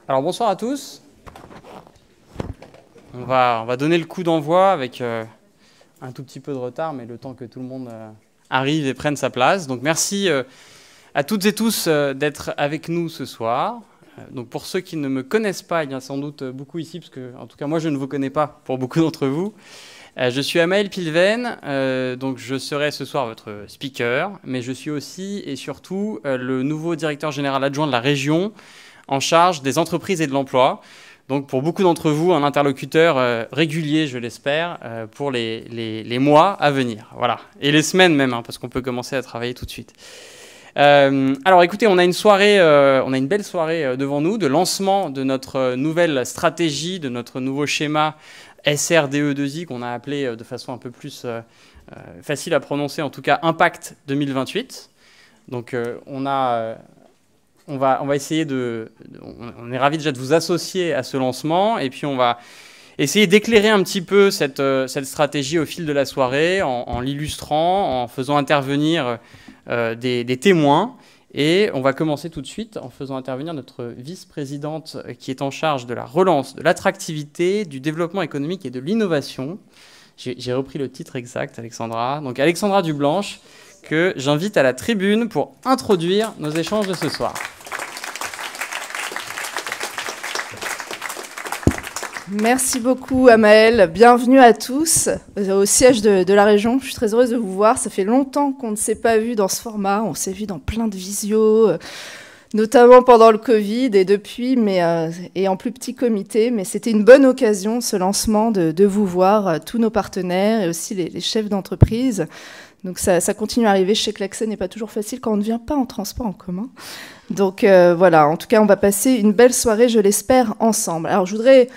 Alors bonsoir à tous. On va donner le coup d'envoi avec un tout petit peu de retard, mais le temps que tout le monde arrive et prenne sa place. Donc merci à toutes et tous d'être avec nous ce soir. Donc pour ceux qui ne me connaissent pas, il y en a sans doute beaucoup ici, parce que en tout cas moi je ne vous connais pas pour beaucoup d'entre vous. Je suis Amael Pilven, donc je serai ce soir votre speaker, mais je suis aussi et surtout le nouveau directeur général adjoint de la région en charge des entreprises et de l'emploi. Donc pour beaucoup d'entre vous, un interlocuteur régulier, je l'espère, pour les mois à venir. Voilà. Et les semaines même, hein, parce qu'on peut commencer à travailler tout de suite. Alors écoutez, on a une belle soirée devant nous de lancement de notre nouvelle stratégie, de notre nouveau schéma SRDE2I qu'on a appelé de façon un peu plus facile à prononcer, en tout cas Impact 2028. Donc on va essayer on est ravis déjà de vous associer à ce lancement, et puis on va essayer d'éclairer un petit peu cette stratégie au fil de la soirée en l'illustrant, en faisant intervenir des témoins. Et on va commencer tout de suite en faisant intervenir notre vice-présidente qui est en charge de la relance, de l'attractivité, du développement économique et de l'innovation. J'ai repris le titre exact, Alexandra. Donc Alexandra Dublanche, que j'invite à la tribune pour introduire nos échanges de ce soir. Merci beaucoup Amael, bienvenue à tous au siège de la région. Je suis très heureuse de vous voir, ça fait longtemps qu'on ne s'est pas vu dans ce format, on s'est vu dans plein de visios, notamment pendant le Covid et depuis, et en plus petit comité, mais c'était une bonne occasion ce lancement de vous voir, tous nos partenaires et aussi les chefs d'entreprise. Donc ça continue à arriver, je sais que l'accès n'est pas toujours facile quand on ne vient pas en transport en commun. Donc voilà, en tout cas on va passer une belle soirée, je l'espère, ensemble. Alors je voudrais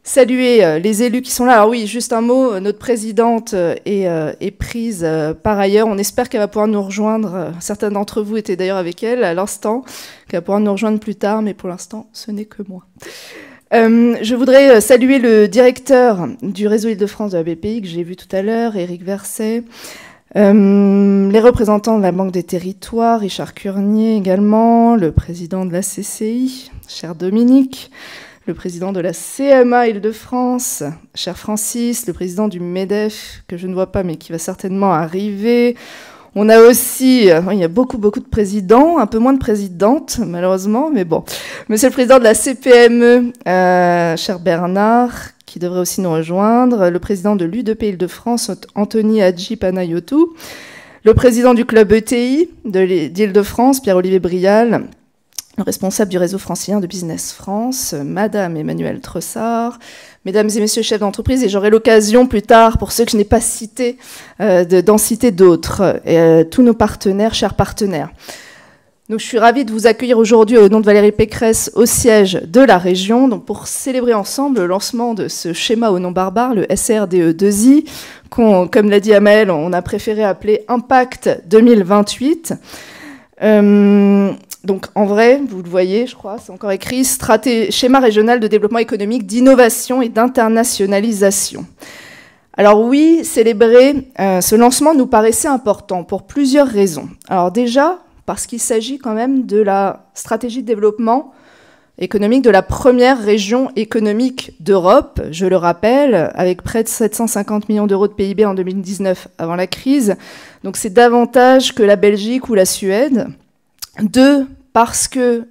saluer les élus qui sont là. Alors oui, juste un mot, notre présidente est prise par ailleurs. On espère qu'elle va pouvoir nous rejoindre. Certains d'entre vous étaient d'ailleurs avec elle à l'instant, qu'elle va pouvoir nous rejoindre plus tard, mais pour l'instant, ce n'est que moi. Je voudrais saluer le directeur du réseau Île-de-France de la BPI, que j'ai vu tout à l'heure, Éric Verset, les représentants de la Banque des Territoires, Richard Curnier également, le président de la CCI, cher Dominique, le président de la CMA Île-de-France, cher Francis, le président du MEDEF, que je ne vois pas, mais qui va certainement arriver. On a aussi, il y a beaucoup de présidents, un peu moins de présidentes, malheureusement, mais bon. Monsieur le président de la CPME, cher Bernard, qui devrait aussi nous rejoindre, le président de l'UDP Île-de-France, Anthony Hadji Panayotou, le président du club ETI d'Île-de-France, Pierre-Olivier Brial, le responsable du réseau francilien de Business France, Madame Emmanuelle Tressard, Mesdames et Messieurs chefs d'entreprise, et j'aurai l'occasion plus tard, pour ceux que je n'ai pas cités, d'en citer d'autres, tous nos partenaires, chers partenaires. Donc, je suis ravie de vous accueillir aujourd'hui au nom de Valérie Pécresse au siège de la région, donc pour célébrer ensemble le lancement de ce schéma au nom barbare, le SRDE2I, comme l'a dit Amael, on a préféré appeler Impact 2028. Donc, en vrai, vous le voyez, je crois, c'est encore écrit, schéma régional de développement économique, d'innovation et d'internationalisation. Alors oui, célébrer ce lancement nous paraissait important pour plusieurs raisons. Alors déjà, parce qu'il s'agit quand même de la stratégie de développement économique de la première région économique d'Europe, je le rappelle, avec près de 750 millions d'euros de PIB en 2019 avant la crise. Donc c'est davantage que la Belgique ou la Suède. Deux, parce que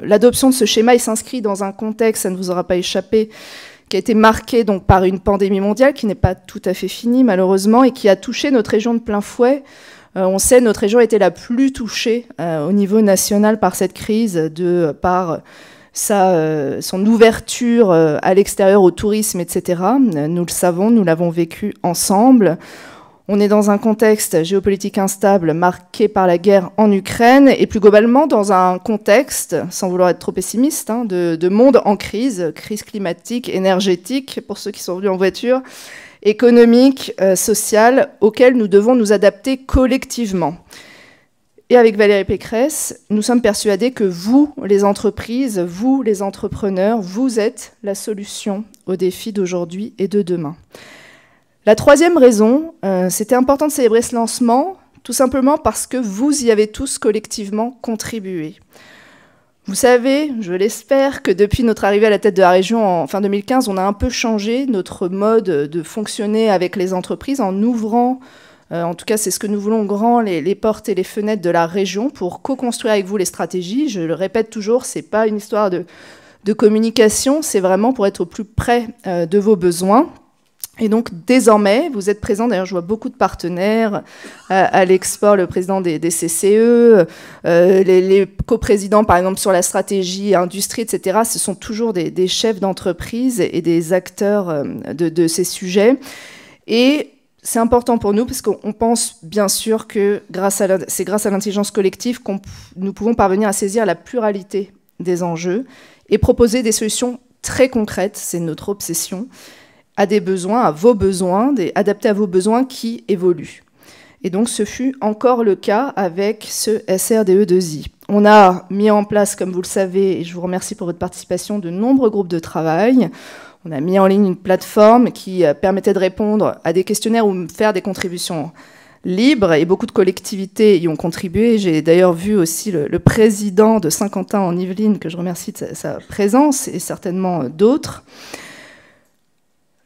l'adoption de ce schéma s'inscrit dans un contexte, ça ne vous aura pas échappé, qui a été marqué donc par une pandémie mondiale qui n'est pas tout à fait finie malheureusement et qui a touché notre région de plein fouet. On sait notre région a été la plus touchée au niveau national par cette crise, par son ouverture à l'extérieur au tourisme, etc. Nous le savons, nous l'avons vécu ensemble. On est dans un contexte géopolitique instable marqué par la guerre en Ukraine et plus globalement dans un contexte, sans vouloir être trop pessimiste, de monde en crise climatique, énergétique, pour ceux qui sont venus en voiture, économique, sociale, auquel nous devons nous adapter collectivement. Et avec Valérie Pécresse, nous sommes persuadés que vous, les entreprises, vous, les entrepreneurs, vous êtes la solution aux défis d'aujourd'hui et de demain. La troisième raison, c'était important de célébrer ce lancement, tout simplement parce que vous y avez tous collectivement contribué. Vous savez, je l'espère, que depuis notre arrivée à la tête de la région en fin 2015, on a un peu changé notre mode de fonctionner avec les entreprises en ouvrant, en tout cas c'est ce que nous voulons, grand les portes et les fenêtres de la région pour co-construire avec vous les stratégies. Je le répète toujours, ce n'est pas une histoire de communication, c'est vraiment pour être au plus près de vos besoins. Et donc, désormais, vous êtes présents, d'ailleurs, je vois beaucoup de partenaires, à l'export, le président des CCE, les coprésidents, par exemple, sur la stratégie industrie, etc. Ce sont toujours des chefs d'entreprise et des acteurs de ces sujets. Et c'est important pour nous, parce qu'on pense, bien sûr, que c'est grâce à l'intelligence collective que nous pouvons parvenir à saisir la pluralité des enjeux et proposer des solutions très concrètes, c'est notre obsession, à des besoins, à vos besoins, adaptés à vos besoins qui évoluent. Et donc, ce fut encore le cas avec ce SRDE2I. On a mis en place, comme vous le savez, et je vous remercie pour votre participation, de nombreux groupes de travail. On a mis en ligne une plateforme qui permettait de répondre à des questionnaires ou faire des contributions libres, et beaucoup de collectivités y ont contribué. J'ai d'ailleurs vu aussi le président de Saint-Quentin en Yvelines, que je remercie de sa présence, et certainement d'autres.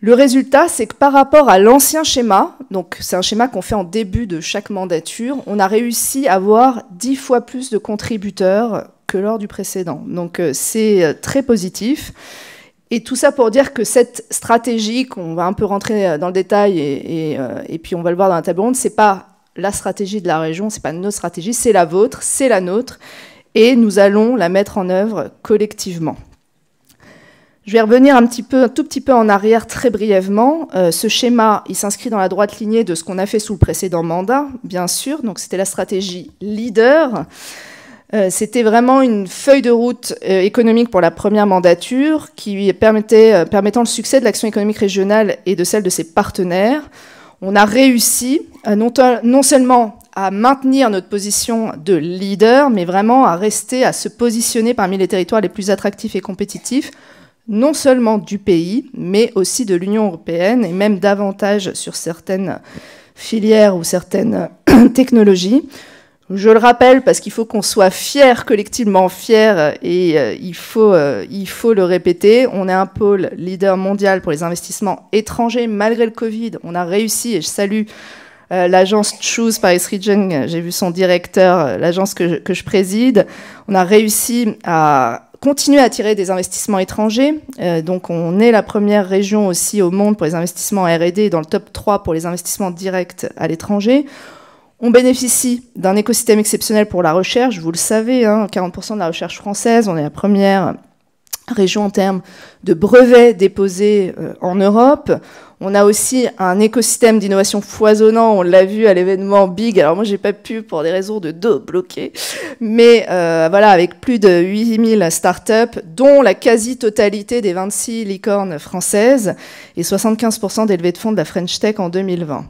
Le résultat, c'est que par rapport à l'ancien schéma, donc c'est un schéma qu'on fait en début de chaque mandature, on a réussi à avoir 10 fois plus de contributeurs que lors du précédent. Donc c'est très positif. Et tout ça pour dire que cette stratégie, qu'on va un peu rentrer dans le détail et puis on va le voir dans la table ronde, c'est pas la stratégie de la région, c'est pas notre stratégie, c'est la vôtre, c'est la nôtre, et nous allons la mettre en œuvre collectivement. Je vais revenir un tout petit peu en arrière très brièvement. Ce schéma, il s'inscrit dans la droite lignée de ce qu'on a fait sous le précédent mandat, bien sûr. Donc c'était la stratégie leader. C'était vraiment une feuille de route économique pour la première mandature qui permettant le succès de l'action économique régionale et de celle de ses partenaires. On a réussi non seulement à maintenir notre position de leader, mais vraiment à se positionner parmi les territoires les plus attractifs et compétitifs, non seulement du pays, mais aussi de l'Union européenne, et même davantage sur certaines filières ou certaines technologies. Je le rappelle parce qu'il faut qu'on soit fiers, collectivement fiers, et il faut le répéter. On est un pôle leader mondial pour les investissements étrangers. Malgré le Covid, on a réussi, et je salue l'agence Choose Paris Region, j'ai vu son directeur, l'agence que je préside. On a réussi à continuer à attirer des investissements étrangers. Donc on est la première région aussi au monde pour les investissements en R&D, dans le top 3 pour les investissements directs à l'étranger. On bénéficie d'un écosystème exceptionnel pour la recherche, vous le savez, 40% de la recherche française, on est la première région en termes de brevets déposés en Europe. On a aussi un écosystème d'innovation foisonnant, on l'a vu à l'événement Big. Alors moi, j'ai pas pu pour des raisons de dos bloqués, mais voilà, avec plus de 8000 startups, dont la quasi-totalité des 26 licornes françaises et 75% des levées de fonds de la French Tech en 2020.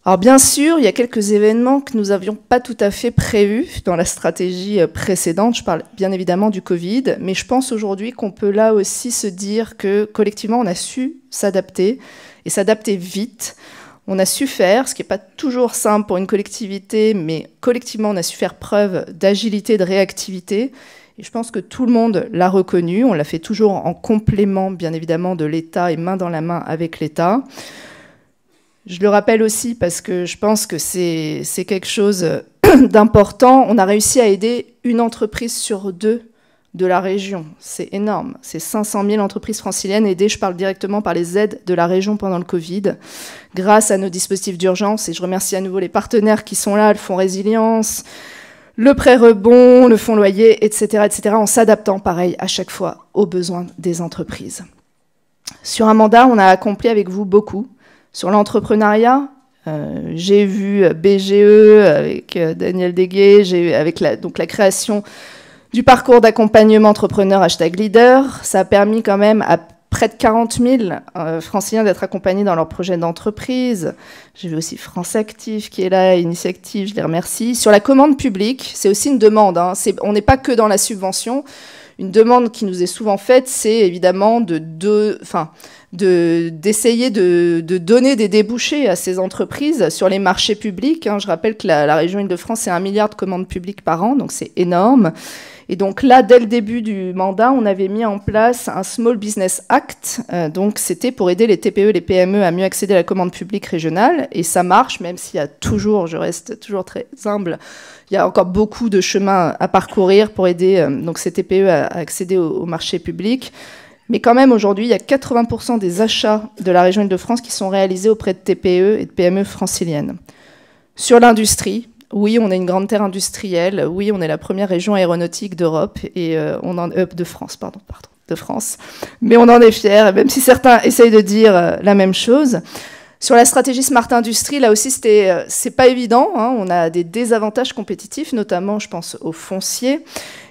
Alors bien sûr, il y a quelques événements que nous n'avions pas tout à fait prévus dans la stratégie précédente. Je parle bien évidemment du Covid, mais je pense aujourd'hui qu'on peut là aussi se dire que collectivement, on a su s'adapter, et s'adapter vite. On a su faire, ce qui n'est pas toujours simple pour une collectivité, mais collectivement, on a su faire preuve d'agilité, de réactivité. Et je pense que tout le monde l'a reconnu. On l'a fait toujours en complément, bien évidemment, de l'État et main dans la main avec l'État. Je le rappelle aussi parce que je pense que c'est quelque chose d'important. On a réussi à aider une entreprise sur 2 de la région. C'est énorme. C'est 500 000 entreprises franciliennes aidées, je parle directement par les aides de la région pendant le Covid, grâce à nos dispositifs d'urgence. Et je remercie à nouveau les partenaires qui sont là, le Fonds Résilience, le prêt rebond, le fonds loyer, etc., en s'adaptant, pareil, à chaque fois aux besoins des entreprises. Sur un mandat, on a accompli avec vous beaucoup. Sur l'entrepreneuriat, j'ai vu BGE avec Daniel Deguet, j'ai eu avec la création du parcours d'accompagnement entrepreneur #leader. Ça a permis quand même à près de 40 000 franciliens d'être accompagnés dans leurs projets d'entreprise. J'ai vu aussi France Active qui est là, Initiactive, je les remercie. Sur la commande publique, c'est aussi une demande. On n'est pas que dans la subvention. Une demande qui nous est souvent faite, c'est évidemment d'essayer de donner des débouchés à ces entreprises sur les marchés publics. Je rappelle que la région Île-de-France, c'est 1 milliard de commandes publiques par an, donc c'est énorme. Et donc là, dès le début du mandat, on avait mis en place un Small Business Act. Donc c'était pour aider les TPE, les PME à mieux accéder à la commande publique régionale. Et ça marche, même s'il y a toujours, je reste toujours très humble, il y a encore beaucoup de chemin à parcourir pour aider donc ces TPE à accéder au marché public. Mais quand même, aujourd'hui, il y a 80% des achats de la région Île-de-France qui sont réalisés auprès de TPE et de PME franciliennes. Sur l'industrie, oui, on est une grande terre industrielle. Oui, on est la première région aéronautique d'Europe et de France, de France. Mais on en est fiers, même si certains essayent de dire la même chose. Sur la stratégie Smart Industrie, là aussi, c'est pas évident. Hein. On a des désavantages compétitifs, notamment, je pense, au foncier.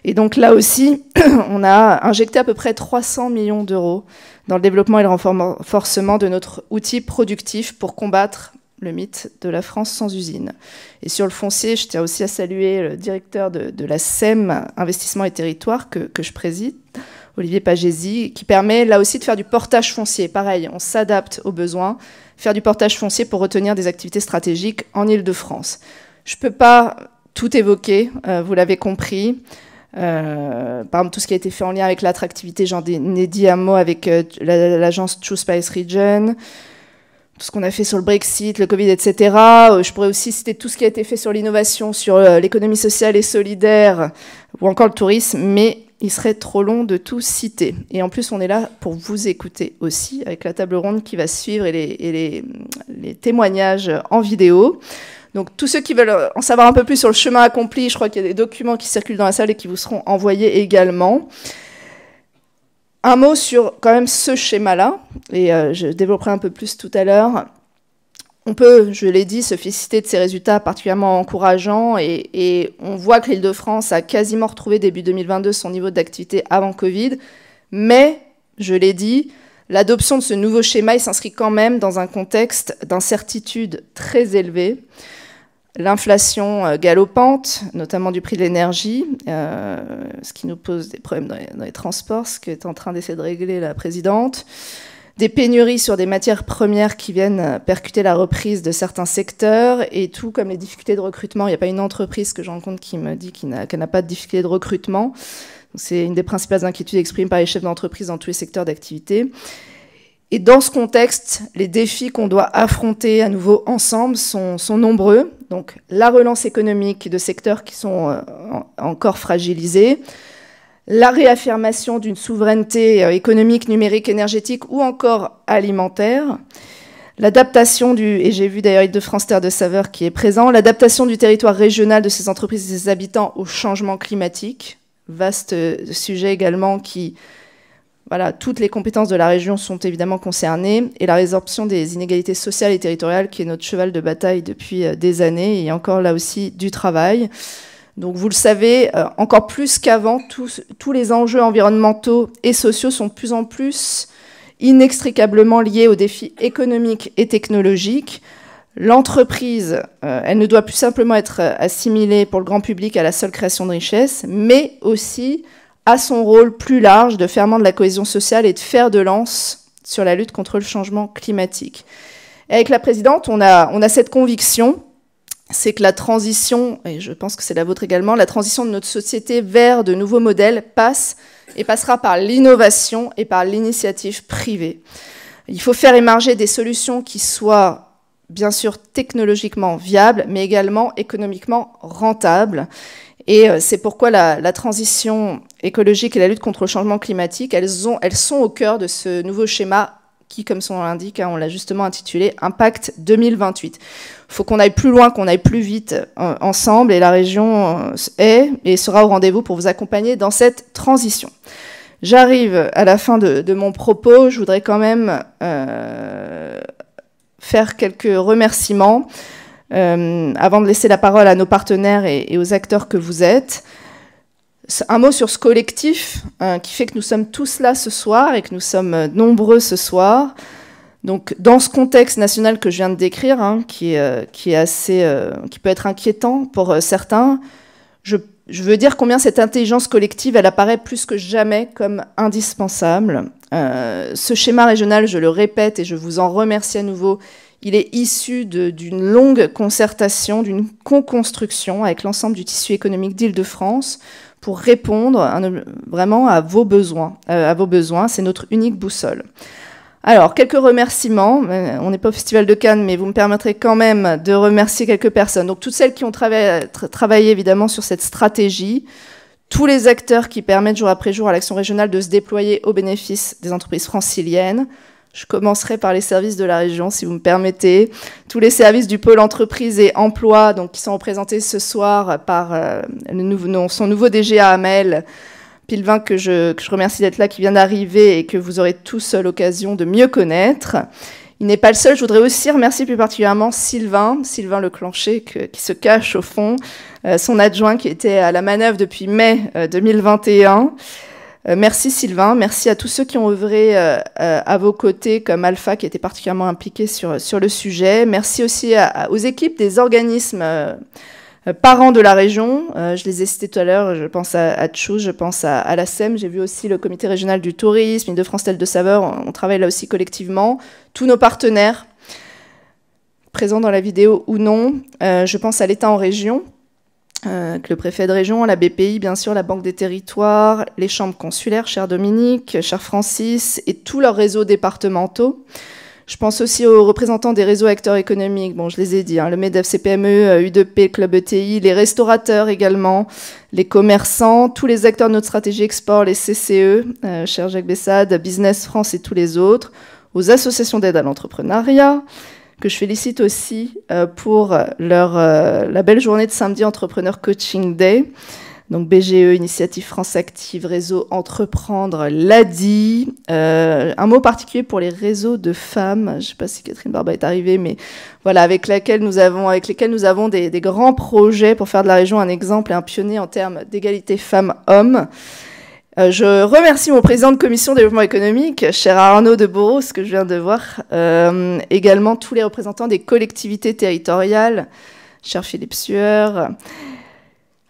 Et donc là aussi, on a injecté à peu près 300 millions d'euros dans le développement et le renforcement de notre outil productif pour combattre le mythe de la France sans usine. Et sur le foncier, je tiens aussi à saluer le directeur de la SEM, Investissement et Territoire, que je préside, Olivier Pagési, qui permet là aussi de faire du portage foncier. Pareil, on s'adapte aux besoins, faire du portage foncier pour retenir des activités stratégiques en Île-de-France. Je ne peux pas tout évoquer, vous l'avez compris. Par exemple, tout ce qui a été fait en lien avec l'attractivité, j'en ai dit un mot avec l'agence True Spice Region, tout ce qu'on a fait sur le Brexit, le Covid, etc. Je pourrais aussi citer tout ce qui a été fait sur l'innovation, sur l'économie sociale et solidaire, ou encore le tourisme, mais il serait trop long de tout citer. Et en plus, on est là pour vous écouter aussi, avec la table ronde qui va suivre et les témoignages en vidéo. Donc, tous ceux qui veulent en savoir un peu plus sur le chemin accompli, je crois qu'il y a des documents qui circulent dans la salle et qui vous seront envoyés également. Un mot sur quand même ce schéma-là, et je développerai un peu plus tout à l'heure. On peut, je l'ai dit, se féliciter de ces résultats particulièrement encourageants, et on voit que l'Île-de-France a quasiment retrouvé début 2022 son niveau d'activité avant Covid, mais, je l'ai dit, l'adoption de ce nouveau schéma il s'inscrit quand même dans un contexte d'incertitude très élevée. L'inflation galopante, notamment du prix de l'énergie, ce qui nous pose des problèmes dans les transports, ce qu'est en train d'essayer de régler la présidente. Des pénuries sur des matières premières qui viennent percuter la reprise de certains secteurs, et tout comme les difficultés de recrutement. Il n'y a pas une entreprise que je rencontre qui me dit qu'elle n'a pas de difficulté de recrutement. C'est une des principales inquiétudes exprimées par les chefs d'entreprise dans tous les secteurs d'activité. Et dans ce contexte, les défis qu'on doit affronter à nouveau ensemble sont nombreux. Donc la relance économique de secteurs qui sont encore fragilisés, la réaffirmation d'une souveraineté économique, numérique, énergétique ou encore alimentaire, l'adaptation et j'ai vu d'ailleurs Île-de-France Terre de Saveur qui est présent, l'adaptation du territoire régional de ses entreprises et de ses habitants au changement climatique, vaste sujet également qui... Voilà, toutes les compétences de la région sont évidemment concernées, et la résorption des inégalités sociales et territoriales, qui est notre cheval de bataille depuis des années, et encore là aussi du travail. Donc vous le savez, encore plus qu'avant, tous les enjeux environnementaux et sociaux sont de plus en plus inextricablement liés aux défis économiques et technologiques. L'entreprise, elle ne doit plus simplement être assimilée pour le grand public à la seule création de richesses, mais aussi à son rôle plus large de ferment de la cohésion sociale et de fer de lance sur la lutte contre le changement climatique. Et avec la présidente, on a cette conviction, c'est que la transition, et je pense que c'est la vôtre également, la transition de notre société vers de nouveaux modèles passera par l'innovation et par l'initiative privée. Il faut faire émerger des solutions qui soient bien sûr technologiquement viables, mais également économiquement rentables. Et c'est pourquoi la transition écologique et la lutte contre le changement climatique, elles sont au cœur de ce nouveau schéma qui, comme son nom l'indique, on l'a justement intitulé « Impact 2028 ». Il faut qu'on aille plus loin, qu'on aille plus vite ensemble, et la région est et sera au rendez-vous pour vous accompagner dans cette transition. J'arrive à la fin de mon propos. Je voudrais quand même faire quelques remerciements. Avant de laisser la parole à nos partenaires et aux acteurs que vous êtes, un mot sur ce collectif qui fait que nous sommes tous là ce soir et que nous sommes nombreux ce soir. Donc, dans ce contexte national que je viens de décrire, qui peut être inquiétant pour certains, je veux dire combien cette intelligence collective, elle apparaît plus que jamais comme indispensable. Ce schéma régional, je le répète et je vous en remercie à nouveau, il est issu d'une longue concertation, d'une co-construction avec l'ensemble du tissu économique d'Île-de-France pour répondre vraiment à vos besoins. C'est notre unique boussole. Alors, quelques remerciements. On n'est pas au Festival de Cannes, mais vous me permettrez quand même de remercier quelques personnes. Donc, toutes celles qui ont travaillé évidemment sur cette stratégie, tous les acteurs qui permettent jour après jour à l'action régionale de se déployer au bénéfice des entreprises franciliennes. Je commencerai par les services de la région, si vous me permettez. Tous les services du pôle entreprise et emploi, donc, qui sont représentés ce soir par son nouveau DGA Amel Pilvin, que je remercie d'être là, qui vient d'arriver et que vous aurez tous l'occasion de mieux connaître. Il n'est pas le seul. Je voudrais aussi remercier plus particulièrement Sylvain Leclancher, qui se cache au fond, son adjoint qui était à la manœuvre depuis mai 2021. Merci Sylvain, merci à tous ceux qui ont œuvré à vos côtés, comme Alpha qui était particulièrement impliqué sur le sujet. Merci aussi aux équipes des organismes parents de la région. Je les ai cités tout à l'heure, je pense à Tchous, je pense à la SEM, j'ai vu aussi le comité régional du tourisme, Île-de-France Tel de Saveur, on travaille là aussi collectivement. Tous nos partenaires, présents dans la vidéo ou non, je pense à l'État en région, le préfet de région, la BPI, bien sûr, la Banque des Territoires, les chambres consulaires, cher Dominique, cher Francis, et tous leurs réseaux départementaux. Je pense aussi aux représentants des réseaux acteurs économiques, bon, je les ai dit, le MEDEF CPME, U2P, Club ETI, les restaurateurs également, les commerçants, tous les acteurs de notre stratégie export, les CCE, cher Jacques Bessade, Business France et tous les autres, aux associations d'aide à l'entrepreneuriat, que je félicite aussi pour la belle journée de samedi Entrepreneur Coaching Day. Donc BGE, Initiative France Active, Réseau Entreprendre, l'ADI. Un mot particulier pour les réseaux de femmes. Je ne sais pas si Catherine Barba est arrivée, mais voilà, avec lesquels nous avons des grands projets pour faire de la région un exemple et un pionnier en termes d'égalité femmes-hommes. Je remercie mon président de commission développement économique, cher Arnaud de Bourreau, ce que je viens de voir. Également tous les représentants des collectivités territoriales, cher Philippe Sueur,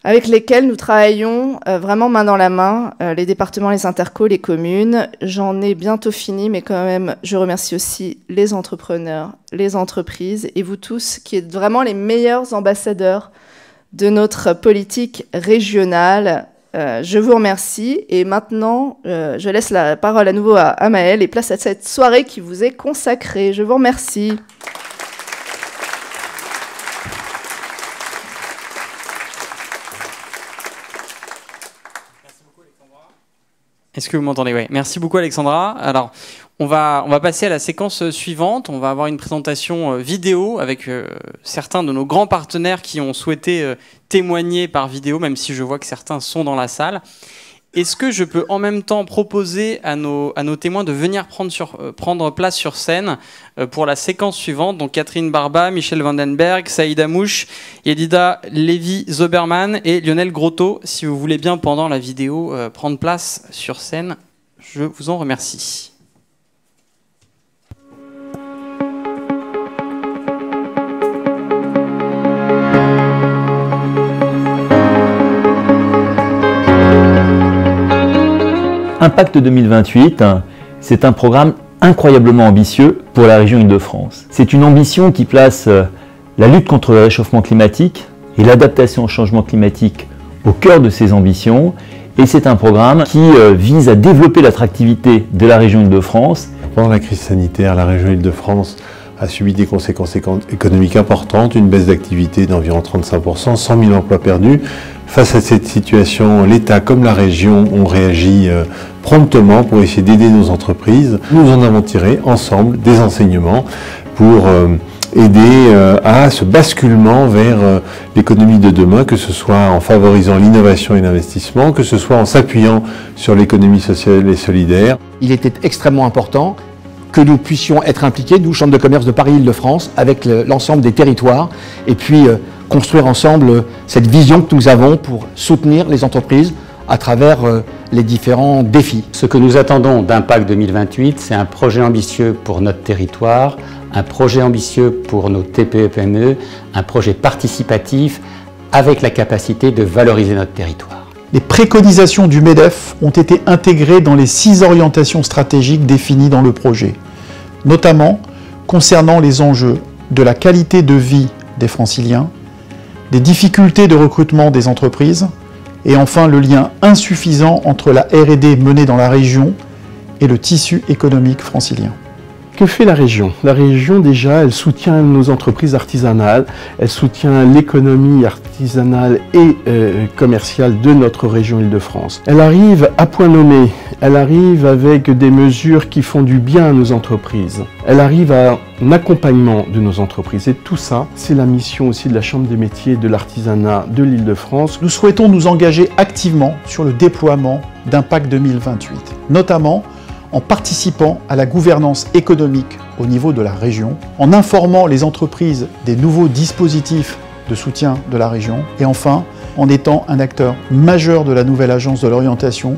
avec lesquels nous travaillons vraiment main dans la main, les départements, les intercos, les communes. J'en ai bientôt fini, mais quand même, je remercie aussi les entrepreneurs, les entreprises et vous tous qui êtes vraiment les meilleurs ambassadeurs de notre politique régionale. Je vous remercie et maintenant, je laisse la parole à nouveau à Maëlle et place à cette soirée qui vous est consacrée. Je vous remercie. Est-ce que vous m'entendez? Oui. Merci beaucoup Alexandra. Alors, on va passer à la séquence suivante. On va avoir une présentation vidéo avec certains de nos grands partenaires qui ont souhaité témoigner par vidéo, même si je vois que certains sont dans la salle. Est-ce que je peux en même temps proposer à nos témoins de venir prendre place sur scène pour la séquence suivante? Donc Catherine Barba, Michel Vandenberg, Saïd Amouche, Yedida Lévy-Zoberman et Lionel Grotto. Si vous voulez bien pendant la vidéo prendre place sur scène, je vous en remercie. Impact 2028, c'est un programme incroyablement ambitieux pour la région Île-de-France. C'est une ambition qui place la lutte contre le réchauffement climatique et l'adaptation au changement climatique au cœur de ses ambitions. Et c'est un programme qui vise à développer l'attractivité de la région Île-de-France. Pendant la crise sanitaire, la région Île-de-France a subi des conséquences économiques importantes, une baisse d'activité d'environ 35%, 100 000 emplois perdus. Face à cette situation, l'État comme la région ont réagi promptement pour essayer d'aider nos entreprises. Nous en avons tiré ensemble des enseignements pour aider à ce basculement vers l'économie de demain, que ce soit en favorisant l'innovation et l'investissement, que ce soit en s'appuyant sur l'économie sociale et solidaire. Il était extrêmement important que nous puissions être impliqués, nous, Chambre de commerce de Paris-Île-de-France, avec l'ensemble des territoires, et puis construire ensemble cette vision que nous avons pour soutenir les entreprises à travers les différents défis. Ce que nous attendons d'Impact 2028, c'est un projet ambitieux pour notre territoire, un projet ambitieux pour nos TPE-PME, un projet participatif avec la capacité de valoriser notre territoire. Les préconisations du MEDEF ont été intégrées dans les 6 orientations stratégiques définies dans le projet, notamment concernant les enjeux de la qualité de vie des Franciliens, des difficultés de recrutement des entreprises Et enfin, le lien insuffisant entre la R&D menée dans la région et le tissu économique francilien. Que fait la région? La région, déjà, elle soutient nos entreprises artisanales, elle soutient l'économie artisanale et commerciale de notre région Île-de-France. Elle arrive à point nommé, elle arrive avec des mesures qui font du bien à nos entreprises. Elle arrive à un accompagnement de nos entreprises. Et tout ça, c'est la mission aussi de la Chambre des métiers de l'artisanat de l'Île-de-France. Nous souhaitons nous engager activement sur le déploiement d'Impact 2028, notamment en participant à la gouvernance économique au niveau de la région, en informant les entreprises des nouveaux dispositifs de soutien de la région, et enfin, en étant un acteur majeur de la nouvelle agence de l'orientation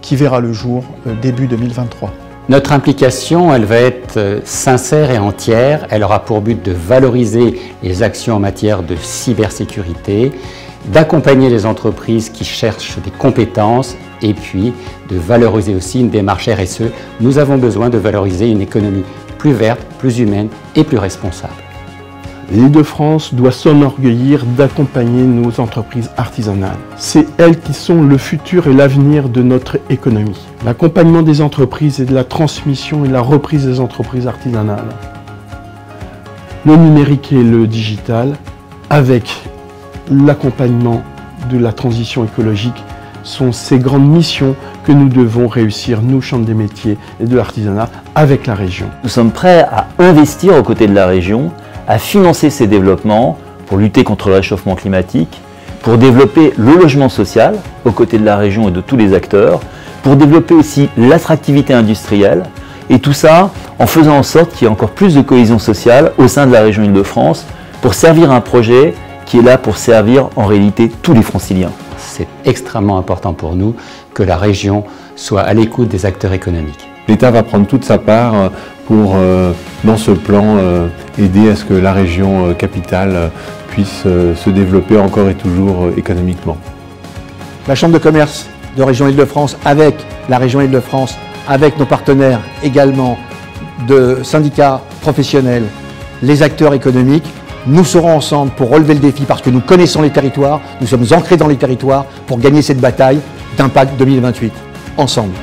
qui verra le jour début 2023. Notre implication, elle va être sincère et entière. Elle aura pour but de valoriser les actions en matière de cybersécurité, d'accompagner les entreprises qui cherchent des compétences et puis de valoriser aussi une démarche RSE. Nous avons besoin de valoriser une économie plus verte, plus humaine et plus responsable. L'Île-de-France doit s'enorgueillir d'accompagner nos entreprises artisanales. C'est elles qui sont le futur et l'avenir de notre économie. L'accompagnement des entreprises et de la transmission et la reprise des entreprises artisanales. Le numérique et le digital, avec l'accompagnement de la transition écologique, sont ces grandes missions que nous devons réussir, nous, Chambre des métiers et de l'artisanat, avec la région. Nous sommes prêts à investir aux côtés de la région, à financer ces développements pour lutter contre le réchauffement climatique, pour développer le logement social aux côtés de la région et de tous les acteurs, pour développer aussi l'attractivité industrielle, et tout ça en faisant en sorte qu'il y ait encore plus de cohésion sociale au sein de la région Île-de-France pour servir un projet qui est là pour servir en réalité tous les franciliens. C'est extrêmement important pour nous que la région soit à l'écoute des acteurs économiques. L'État va prendre toute sa part pour, dans ce plan, aider à ce que la région capitale puisse se développer encore et toujours économiquement. La Chambre de commerce de région Île-de-France, avec la région Île-de-France, avec nos partenaires également de syndicats professionnels, les acteurs économiques, nous serons ensemble pour relever le défi parce que nous connaissons les territoires, nous sommes ancrés dans les territoires pour gagner cette bataille d'Impact 2028, ensemble.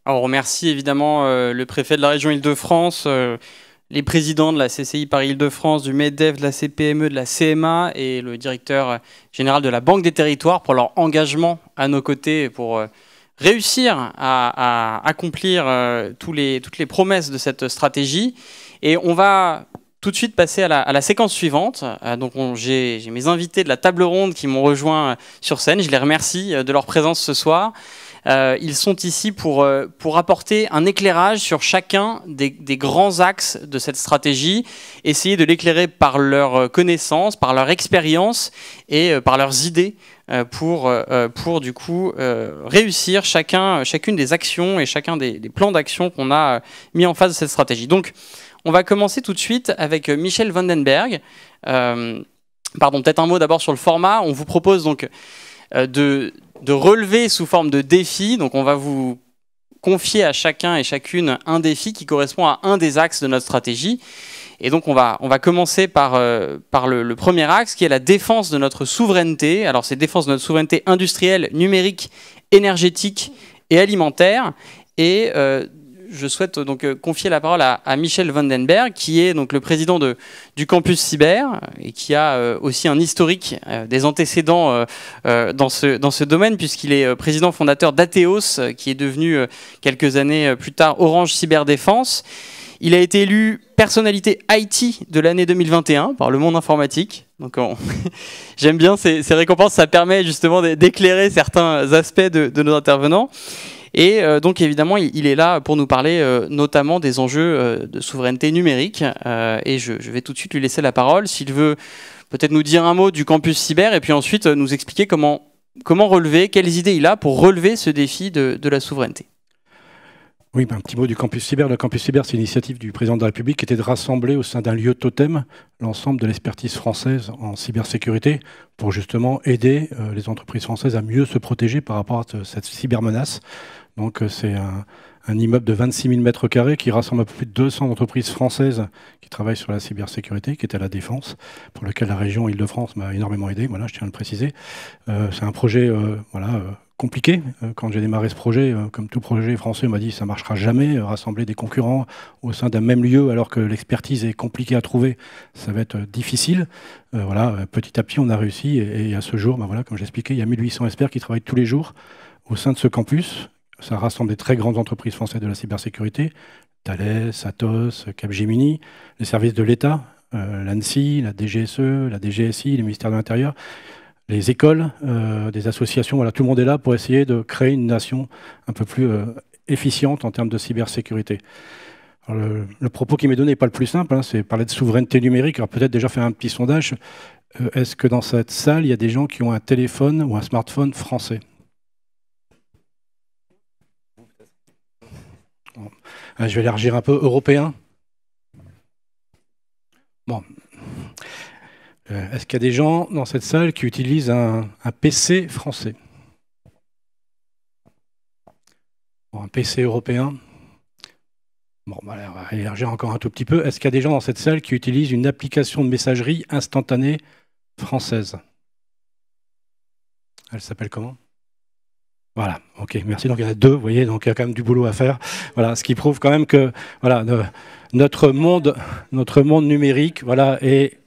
Alors, on remercie évidemment le préfet de la région Île-de-France, les présidents de la CCI Paris-Île-de-France, du MEDEF, de la CPME, de la CMA et le directeur général de la Banque des Territoires pour leur engagement à nos côtés pour réussir à accomplir toutes les promesses de cette stratégie. Et on va tout de suite passer à la séquence suivante. Donc j'ai mes invités de la table ronde qui m'ont rejoint sur scène. Je les remercie de leur présence ce soir. Ils sont ici pour apporter un éclairage sur chacun des grands axes de cette stratégie, essayer de l'éclairer par leurs connaissances, par leur expérience et par leurs idées pour du coup réussir chacune des actions et chacun des plans d'action qu'on a mis en face de cette stratégie. Donc on va commencer tout de suite avec Michel Vandenberg. Pardon, peut-être un mot d'abord sur le format. On vous propose donc de relever sous forme de défi. Donc on va vous confier à chacun et chacune un défi qui correspond à un des axes de notre stratégie. Et donc on va commencer par le premier axe qui est la défense de notre souveraineté. Alors c'est défense de notre souveraineté industrielle, numérique, énergétique et alimentaire. Et je souhaite donc confier la parole à Michel Vandenberg, qui est donc le président du campus cyber et qui a aussi un historique des antécédents dans ce domaine, puisqu'il est président fondateur d'Atheos, qui est devenu quelques années plus tard Orange Cyberdéfense. Il a été élu personnalité IT de l'année 2021 par le monde informatique. Donc j'aime bien ces récompenses, ça permet justement d'éclairer certains aspects de nos intervenants. Et donc évidemment, il est là pour nous parler notamment des enjeux de souveraineté numérique. Et je vais tout de suite lui laisser la parole, s'il veut peut-être nous dire un mot du campus cyber et puis ensuite nous expliquer comment relever, quelles idées il a pour relever ce défi de la souveraineté. Oui, un petit mot du campus cyber. Le campus cyber, c'est une initiative du président de la République qui était de rassembler au sein d'un lieu totem l'ensemble de l'expertise française en cybersécurité pour justement aider les entreprises françaises à mieux se protéger par rapport à cette cybermenace. Donc c'est un immeuble de 26 000 mètres carrés qui rassemble un peu plus de 200 entreprises françaises qui travaillent sur la cybersécurité, qui est à la Défense, pour lequel la région Île-de-France m'a énormément aidé, voilà, je tiens à le préciser. C'est un projet compliqué. Quand j'ai démarré ce projet, comme tout projet français, on m'a dit ça ne marchera jamais, rassembler des concurrents au sein d'un même lieu alors que l'expertise est compliquée à trouver, ça va être difficile. Petit à petit, on a réussi et à ce jour, comme j'expliquais, il y a 1800 experts qui travaillent tous les jours au sein de ce campus. Ça rassemble des très grandes entreprises françaises de la cybersécurité, Thales, Atos, Capgemini, les services de l'État, l'ANSSI, la DGSE, la DGSI, les ministères de l'Intérieur, les écoles, des associations. Voilà, tout le monde est là pour essayer de créer une nation un peu plus efficiente en termes de cybersécurité. Alors, le propos qui m'est donné n'est pas le plus simple, c'est parler de souveraineté numérique. Alors peut-être déjà faire un petit sondage. Est-ce que dans cette salle, il y a des gens qui ont un téléphone ou un smartphone français ? Je vais élargir un peu, européen. Bon. Est-ce qu'il y a des gens dans cette salle qui utilisent un PC français? Bon, un PC européen. Bon, on va élargir encore un tout petit peu. Est-ce qu'il y a des gens dans cette salle qui utilisent une application de messagerie instantanée française? Elle s'appelle comment? Voilà, ok, merci. Donc il y en a 2, vous voyez, donc il y a quand même du boulot à faire. Voilà, ce qui prouve quand même que notre monde numérique est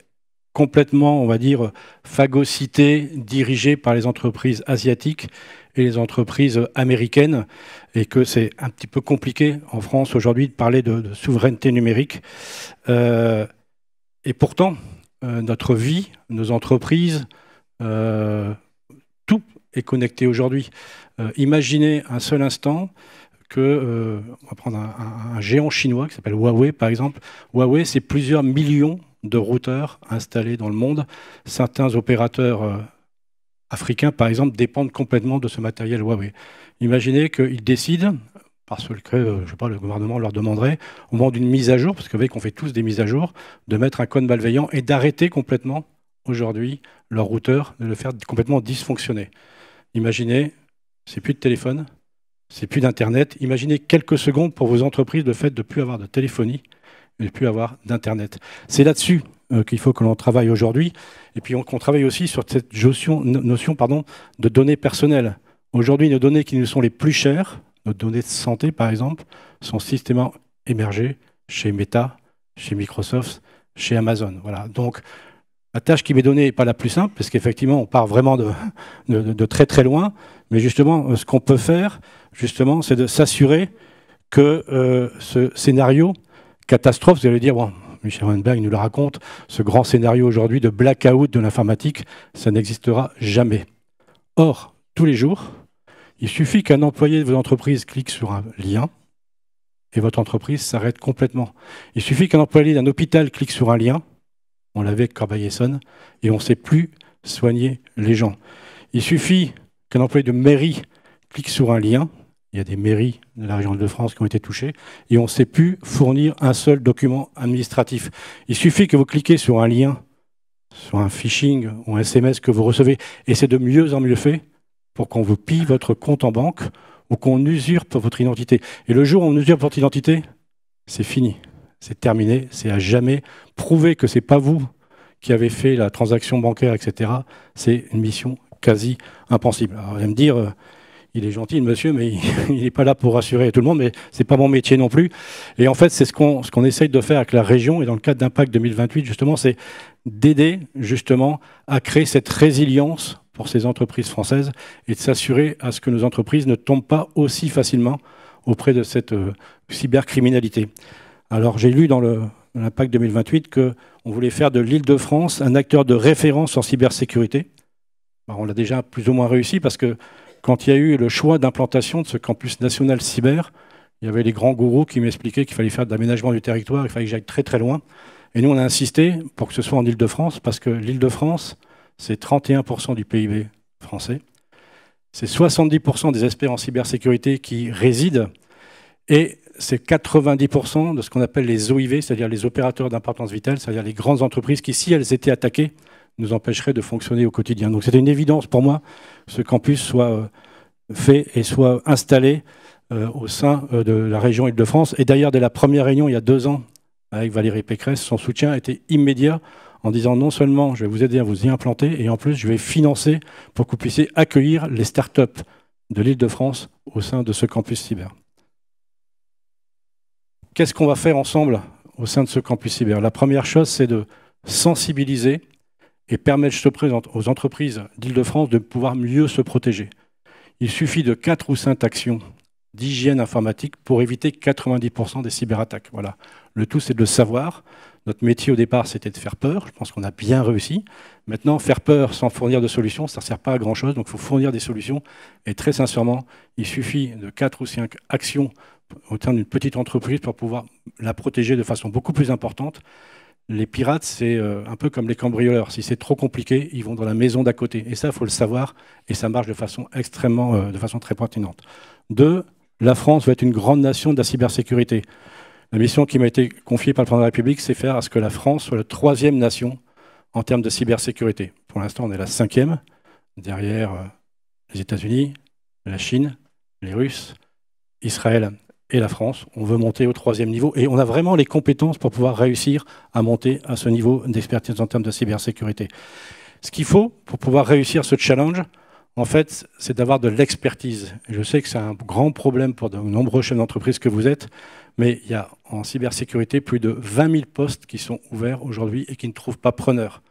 complètement, on va dire, phagocyté, dirigé par les entreprises asiatiques et les entreprises américaines, et que c'est un petit peu compliqué en France aujourd'hui de parler de souveraineté numérique. Et pourtant, notre vie, nos entreprises, tout est connecté aujourd'hui. Imaginez un seul instant que, on va prendre un géant chinois qui s'appelle Huawei par exemple. Huawei, c'est plusieurs millions de routeurs installés dans le monde. Certains opérateurs africains, par exemple, dépendent complètement de ce matériel Huawei. Imaginez qu'ils décident, parce que je sais pas, le gouvernement leur demanderait, au moment d'une mise à jour, parce que vous voyez qu'on fait tous des mises à jour, de mettre un code malveillant et d'arrêter complètement aujourd'hui leur routeur, de le faire complètement dysfonctionner. Imaginez, c'est plus de téléphone, c'est plus d'Internet. Imaginez quelques secondes pour vos entreprises le fait de ne plus avoir de téléphonie et de ne plus avoir d'Internet. C'est là-dessus qu'il faut que l'on travaille aujourd'hui. Et puis qu'on travaille aussi sur cette notion de données personnelles. Aujourd'hui, nos données qui nous sont les plus chères, nos données de santé par exemple, sont systématiquement émergées chez Meta, chez Microsoft, chez Amazon. Voilà. Donc, la tâche qui m'est donnée n'est pas la plus simple, parce qu'effectivement, on part vraiment de très très loin. Mais justement, ce qu'on peut faire, justement, c'est de s'assurer que ce scénario catastrophe, vous allez dire, bon, Michel Houellebecq nous le raconte, ce grand scénario aujourd'hui de blackout de l'informatique, ça n'existera jamais. Or, tous les jours, il suffit qu'un employé de votre entreprise clique sur un lien et votre entreprise s'arrête complètement. Il suffit qu'un employé d'un hôpital clique sur un lien, on l'avait avec Corbeil-Essonnes, et on ne sait plus soigner les gens. Il suffit qu'un employé de mairie clique sur un lien, il y a des mairies de la région Île-de-France qui ont été touchées, et on ne sait plus fournir un seul document administratif. Il suffit que vous cliquez sur un lien, sur un phishing ou un SMS que vous recevez, et c'est de mieux en mieux fait pour qu'on vous pille votre compte en banque ou qu'on usurpe votre identité. Et le jour où on usurpe votre identité, c'est fini. C'est terminé, c'est à jamais. Prouver que ce n'est pas vous qui avez fait la transaction bancaire, etc., c'est une mission quasi impossible. Alors, vous allez me dire, il est gentil, le monsieur, mais il n'est pas là pour rassurer tout le monde, mais ce n'est pas mon métier non plus. Et en fait, c'est ce qu'on essaye de faire avec la région, et dans le cadre d'Impact 2028, justement, c'est d'aider justement à créer cette résilience pour ces entreprises françaises et de s'assurer à ce que nos entreprises ne tombent pas aussi facilement auprès de cette cybercriminalité. Alors, j'ai lu dans l'Impact 2028 qu'on voulait faire de l'Île-de-France un acteur de référence en cybersécurité. Alors, on l'a déjà plus ou moins réussi parce que quand il y a eu le choix d'implantation de ce campus national cyber, il y avait les grands gourous qui m'expliquaient qu'il fallait faire de l'aménagement du territoire, il fallait que j'aille très très loin. Et nous, on a insisté pour que ce soit en Île-de-France parce que l'Île-de-France, c'est 31% du PIB français. C'est 70% des experts en cybersécurité qui résident et c'est 90% de ce qu'on appelle les OIV, c'est-à-dire les opérateurs d'importance vitale, c'est-à-dire les grandes entreprises qui, si elles étaient attaquées, nous empêcheraient de fonctionner au quotidien. Donc c'était une évidence pour moi que ce campus soit fait et soit installé au sein de la région Île-de-France. Et d'ailleurs, dès la première réunion, il y a 2 ans, avec Valérie Pécresse, son soutien était immédiat en disant non seulement je vais vous aider à vous y implanter, et en plus je vais financer pour que vous puissiez accueillir les startups de l'Île-de-France au sein de ce campus cyber. Qu'est-ce qu'on va faire ensemble au sein de ce campus cyber? La première chose, c'est de sensibiliser et permettre aux entreprises d'Île-de-France de pouvoir mieux se protéger. Il suffit de 4 ou 5 actions d'hygiène informatique pour éviter 90% des cyberattaques. Voilà. Le tout, c'est de le savoir. Notre métier au départ, c'était de faire peur. Je pense qu'on a bien réussi. Maintenant, faire peur sans fournir de solutions, ça ne sert pas à grand-chose. Donc, il faut fournir des solutions. Et très sincèrement, il suffit de 4 ou 5 actions au sein d'une petite entreprise pour pouvoir la protéger de façon beaucoup plus importante. Les pirates, c'est un peu comme les cambrioleurs. Si c'est trop compliqué, ils vont dans la maison d'à côté. Et ça, il faut le savoir. Et ça marche de façon extrêmement, de façon très pertinente. 2, la France va être une grande nation de la cybersécurité. La mission qui m'a été confiée par le président de la République, c'est faire à ce que la France soit la 3e nation en termes de cybersécurité. Pour l'instant, on est la 5e, derrière les États-Unis, la Chine, les Russes, Israël et la France. On veut monter au 3e niveau et on a vraiment les compétences pour pouvoir réussir à monter à ce niveau d'expertise en termes de cybersécurité. Ce qu'il faut pour pouvoir réussir ce challenge, en fait, c'est d'avoir de l'expertise. Je sais que c'est un grand problème pour de nombreux chefs d'entreprise que vous êtes, mais il y a en cybersécurité plus de 20 000 postes qui sont ouverts aujourd'hui et qui ne trouvent pas preneur.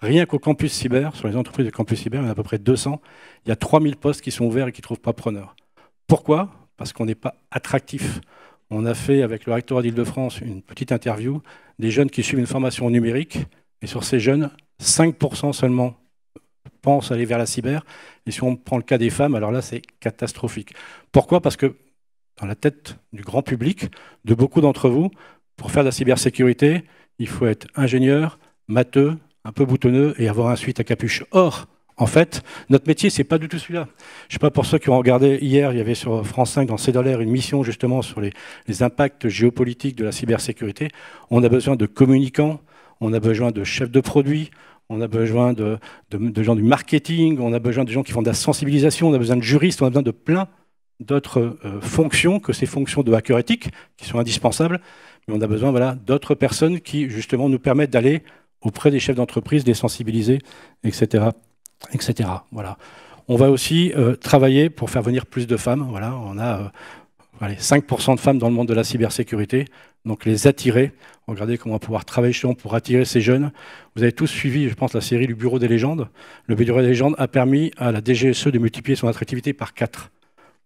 Rien qu'au campus cyber, sur les entreprises de campus cyber, il y en a à peu près 200, il y a 3 000 postes qui sont ouverts et qui ne trouvent pas preneur. Pourquoi? Parce qu'on n'est pas attractif. On a fait avec le rectorat d'Île-de-France une petite interview des jeunes qui suivent une formation numérique, et sur ces jeunes, 5% seulement pensent aller vers la cyber. Et si on prend le cas des femmes, alors là, c'est catastrophique. Pourquoi? Parce que dans la tête du grand public, de beaucoup d'entre vous, pour faire de la cybersécurité, il faut être ingénieur, matheux, un peu boutonneux et avoir un suite à capuche. Or, en fait, notre métier, c'est pas du tout celui-là. Je sais pas, pour ceux qui ont regardé hier, il y avait sur France 5 dans C'est dans l'air une mission justement sur les impacts géopolitiques de la cybersécurité. On a besoin de communicants, on a besoin de chefs de produits, on a besoin de gens du marketing, on a besoin de gens qui font de la sensibilisation, on a besoin de juristes, on a besoin de plein d'autres fonctions que ces fonctions de hacker éthique qui sont indispensables. Mais on a besoin d'autres personnes qui justement nous permettent d'aller auprès des chefs d'entreprise, les sensibiliser, etc. etc. Voilà. On va aussi travailler pour faire venir plus de femmes. Voilà, on a 5% de femmes dans le monde de la cybersécurité, donc les attirer. Regardez comment on va pouvoir travailler justement pour attirer ces jeunes. Vous avez tous suivi, je pense, la série du Bureau des légendes. Le Bureau des légendes a permis à la DGSE de multiplier son attractivité par 4.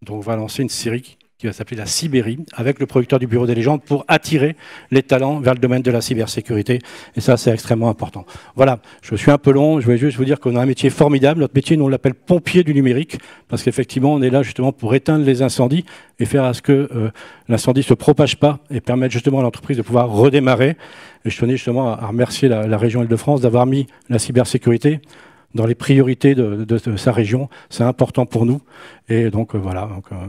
Donc on va lancer une série qui va s'appeler la Sibérie, avec le producteur du Bureau des légendes, pour attirer les talents vers le domaine de la cybersécurité. Et ça, c'est extrêmement important. Voilà, je suis un peu long, je voulais juste vous dire qu'on a un métier formidable. Notre métier, nous, on l'appelle pompier du numérique, parce qu'effectivement, on est là justement pour éteindre les incendies et faire à ce que l'incendie ne se propage pas et permettre justement à l'entreprise de pouvoir redémarrer. Et je tenais justement à remercier la région Île-de-France d'avoir mis la cybersécurité dans les priorités de sa région. C'est important pour nous. Et donc voilà,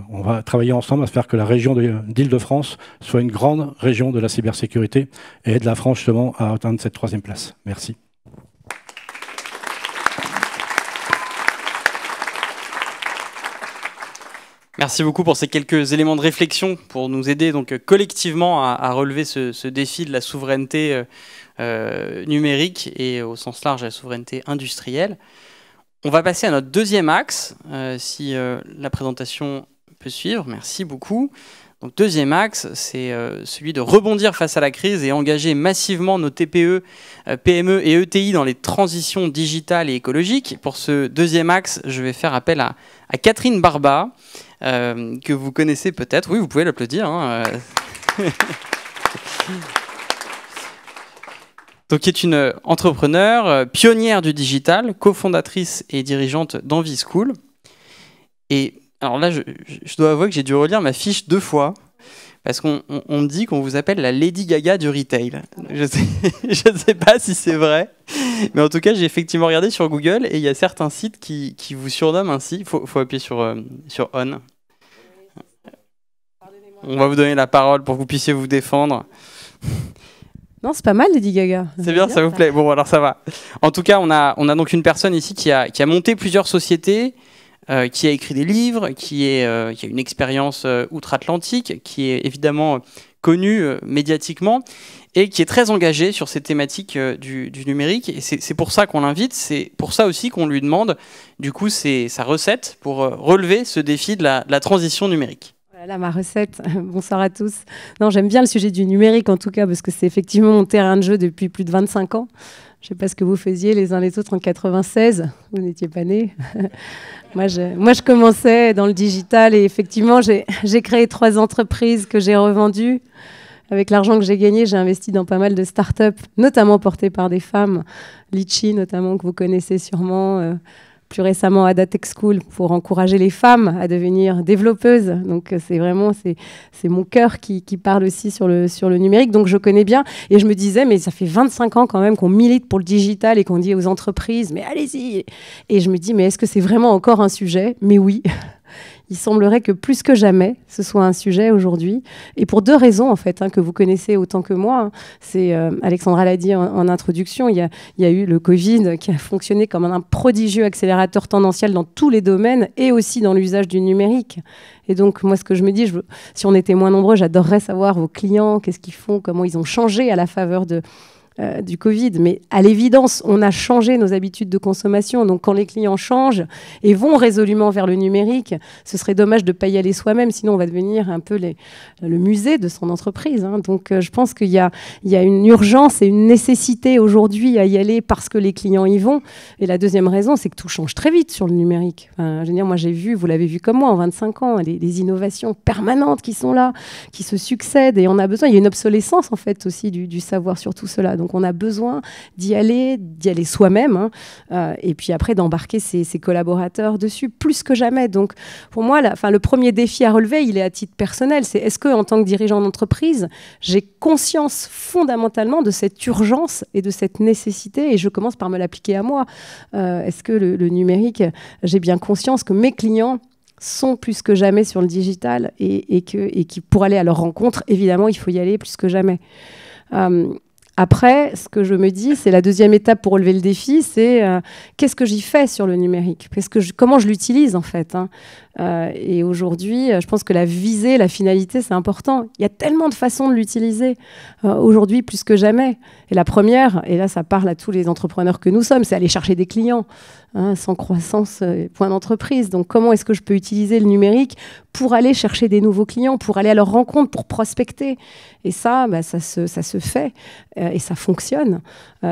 on va travailler ensemble à faire que la région d'Île-de-France soit une grande région de la cybersécurité et aide la France justement à atteindre cette 3e place. Merci. Merci beaucoup pour ces quelques éléments de réflexion pour nous aider donc collectivement à relever ce défi de la souveraineté numérique et au sens large la souveraineté industrielle. On va passer à notre 2e axe, si la présentation peut suivre. Merci beaucoup. Donc 2e axe, c'est celui de rebondir face à la crise et engager massivement nos TPE, PME et ETI dans les transitions digitales et écologiques. Pour ce 2e axe, je vais faire appel à Catherine Barba, que vous connaissez peut-être. Oui, vous pouvez l'applaudir. Hein. Donc, qui est une entrepreneure, pionnière du digital, cofondatrice et dirigeante d'Envie School. Et alors là, je dois avouer que j'ai dû relire ma fiche 2 fois, parce qu'on me dit qu'on vous appelle la Lady Gaga du retail. Je ne sais pas si c'est vrai, mais en tout cas, j'ai effectivement regardé sur Google et il y a certains sites qui vous surnomment ainsi. Il faut appuyer sur On. On va vous donner la parole pour que vous puissiez vous défendre. Non, c'est pas mal, Lady Gaga. C'est bien, ça vous plaît. Bon, alors ça va. En tout cas, on a donc une personne ici qui a monté plusieurs sociétés qui a écrit des livres, qui a une expérience outre-Atlantique, qui est évidemment connu médiatiquement et qui est très engagé sur ces thématiques du numérique. Et c'est pour ça qu'on l'invite, c'est pour ça aussi qu'on lui demande du coup sa recette pour relever ce défi de la transition numérique. Voilà ma recette. Bonsoir à tous. Non, j'aime bien le sujet du numérique en tout cas parce que c'est effectivement mon terrain de jeu depuis plus de 25 ans. Je ne sais pas ce que vous faisiez les uns les autres en 96, vous n'étiez pas nés. Moi, je commençais dans le digital et effectivement, j'ai créé 3 entreprises que j'ai revendues. Avec l'argent que j'ai gagné, j'ai investi dans pas mal de startups, notamment portées par des femmes. Litchi, notamment, que vous connaissez sûrement. Plus récemment, Ada Tech School, pour encourager les femmes à devenir développeuses. Donc, c'est vraiment mon cœur qui parle aussi sur le numérique. Donc, je connais bien. Et je me disais, mais ça fait 25 ans quand même qu'on milite pour le digital et qu'on dit aux entreprises, mais allez-y. Et je me dis, mais est-ce que c'est vraiment encore un sujet ? Mais oui. Il semblerait que plus que jamais, ce soit un sujet aujourd'hui. Et pour 2 raisons, en fait, que vous connaissez autant que moi. C'est, Alexandra l'a dit en introduction, il y a eu le Covid qui a fonctionné comme un prodigieux accélérateur tendanciel dans tous les domaines et aussi dans l'usage du numérique. Et donc, moi, ce que je me dis, si on était moins nombreux, j'adorerais savoir vos clients, qu'est-ce qu'ils font, comment ils ont changé à la faveur du Covid, mais à l'évidence, on a changé nos habitudes de consommation. Donc, quand les clients changent et vont résolument vers le numérique, ce serait dommage de ne pas y aller soi-même, sinon on va devenir un peu le musée de son entreprise. Donc, je pense qu'il y a une urgence et une nécessité aujourd'hui à y aller parce que les clients y vont. Et la deuxième raison, c'est que tout change très vite sur le numérique. Enfin, je veux dire, moi, vous l'avez vu comme moi, en 25 ans, les innovations permanentes qui sont là, qui se succèdent, et on a besoin. Il y a une obsolescence, en fait, aussi du savoir sur tout cela. Donc, on a besoin d'y aller soi-même, et puis après d'embarquer ses collaborateurs dessus, plus que jamais. Donc, pour moi, le premier défi à relever, il est à titre personnel. C'est est-ce qu'en tant que dirigeant d'entreprise, j'ai conscience fondamentalement de cette urgence et de cette nécessité, et je commence par me l'appliquer à moi. Est-ce que le numérique, j'ai bien conscience que mes clients sont plus que jamais sur le digital et qui, pour aller à leur rencontre, évidemment, il faut y aller plus que jamais. Après, ce que je me dis, c'est la deuxième étape pour relever le défi, c'est qu'est-ce que j'y fais sur le numérique ? Comment je l'utilise en fait, et aujourd'hui, je pense que la visée, la finalité, c'est important. Il y a tellement de façons de l'utiliser aujourd'hui plus que jamais. Et la première, et là ça parle à tous les entrepreneurs que nous sommes, c'est aller chercher des clients. Sans croissance, point d'entreprise. Donc comment est-ce que je peux utiliser le numérique pour aller chercher des nouveaux clients, pour aller à leur rencontre, pour prospecter ? Et ça, ça se fait et ça fonctionne.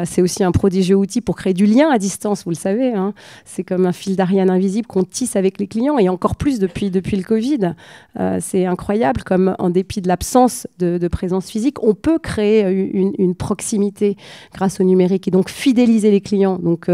C'est aussi un prodigieux outil pour créer du lien à distance, vous le savez. C'est comme un fil d'Ariane invisible qu'on tisse avec les clients, et encore plus depuis le Covid. C'est incroyable, comme en dépit de l'absence de présence physique, on peut créer une proximité grâce au numérique et donc fidéliser les clients. Donc,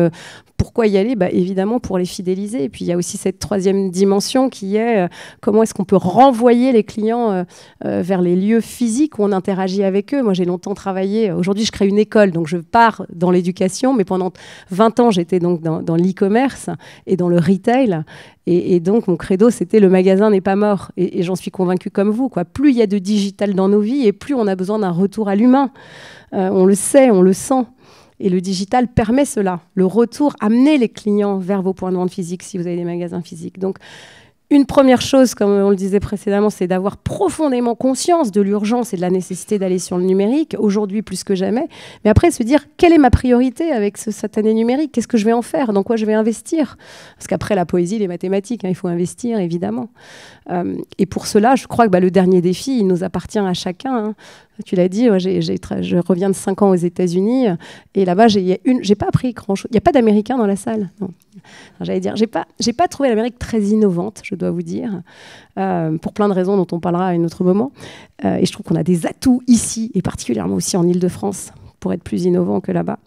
pourquoi y aller ? Évidemment, pour les fidéliser. Et puis, il y a aussi cette troisième dimension qui est comment est-ce qu'on peut renvoyer les clients vers les lieux physiques où on interagit avec eux. Moi, j'ai longtemps travaillé. Aujourd'hui, je crée une école, donc je pars dans l'éducation. Mais pendant 20 ans, j'étais donc dans l'e-commerce et dans le retail. Et donc, mon credo, c'était le magasin n'est pas mort. Et j'en suis convaincue comme vous, quoi. Plus il y a de digital dans nos vies et plus on a besoin d'un retour à l'humain. On le sait, on le sent. Et le digital permet cela, le retour, amener les clients vers vos points de vente physiques si vous avez des magasins physiques. Donc, une première chose, comme on le disait précédemment, c'est d'avoir profondément conscience de l'urgence et de la nécessité d'aller sur le numérique, aujourd'hui plus que jamais. Mais après, se dire, quelle est ma priorité avec ce satané numérique ? Qu'est-ce que je vais en faire ? Dans quoi je vais investir ? Parce qu'après, la poésie, les mathématiques, il faut investir, évidemment. Et pour cela, je crois que le dernier défi, il nous appartient à chacun. Tu l'as dit, je reviens de 5 ans aux États-Unis, et là-bas, j'ai pas appris grand-chose. Il n'y a pas d'Américains dans la salle. Non. J'allais dire, j'ai pas trouvé l'Amérique très innovante, je dois vous dire, pour plein de raisons dont on parlera à un autre moment. Et je trouve qu'on a des atouts ici, et particulièrement aussi en Île-de-France, pour être plus innovant que là-bas.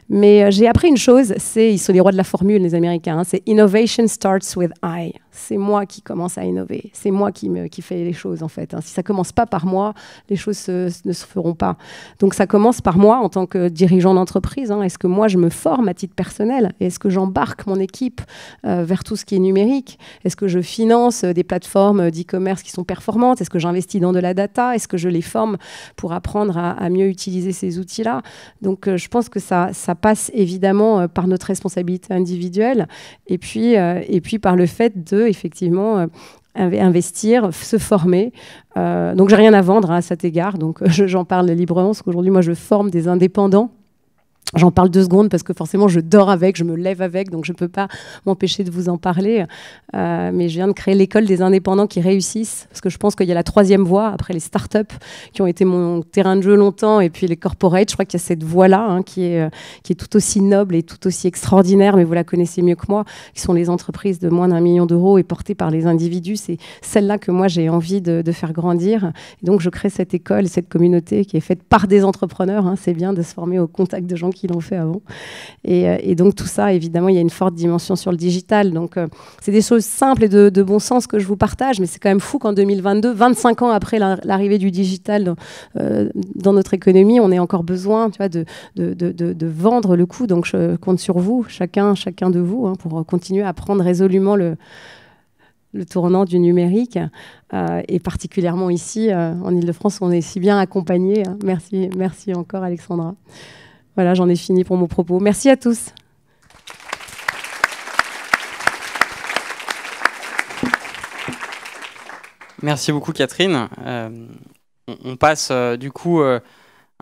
Mais j'ai appris une chose, ils sont les rois de la formule, les Américains. C'est « Innovation starts with I ». c'est moi qui commence à innover, c'est moi qui fais les choses en fait. Si ça commence pas par moi, les choses ne se feront pas. Donc ça commence par moi en tant que dirigeant d'entreprise. Est-ce que moi je me forme à titre personnel? Et est-ce que j'embarque mon équipe vers tout ce qui est numérique? Est-ce que je finance des plateformes d'e-commerce qui sont performantes? Est-ce que j'investis dans de la data? Est-ce que je les forme pour apprendre à mieux utiliser ces outils-là? Donc je pense que ça passe évidemment par notre responsabilité individuelle et puis par le fait de effectivement investir, se former. Donc j'ai rien à vendre à cet égard, donc j'en parle librement parce qu'aujourd'hui moi je forme des indépendants. J'en parle 2 secondes parce que forcément je dors avec, je me lève avec, donc je ne peux pas m'empêcher de vous en parler. Mais je viens de créer l'école des indépendants qui réussissent, parce que je pense qu'il y a la 3e voie, après les startups qui ont été mon terrain de jeu longtemps, et puis les corporates. Je crois qu'il y a cette voie-là qui est tout aussi noble et tout aussi extraordinaire, mais vous la connaissez mieux que moi, qui sont les entreprises de moins d'1 million d'euros et portées par les individus. C'est celle-là que moi j'ai envie de faire grandir. Et donc je crée cette école, cette communauté qui est faite par des entrepreneurs. C'est bien de se former au contact de gens qui l'ont fait avant. Et donc tout ça, évidemment, il y a une forte dimension sur le digital. Donc c'est des choses simples et de bon sens que je vous partage, mais c'est quand même fou qu'en 2022, 25 ans après l'arrivée du digital dans notre économie, on ait encore besoin de vendre le coup. Donc je compte sur vous, chacun de vous, pour continuer à prendre résolument le tournant du numérique, et particulièrement ici, en Ile-de-France, on est si bien accompagnés. Merci encore, Alexandra. Voilà, j'en ai fini pour mon propos. Merci à tous. Merci beaucoup, Catherine. On passe du coup à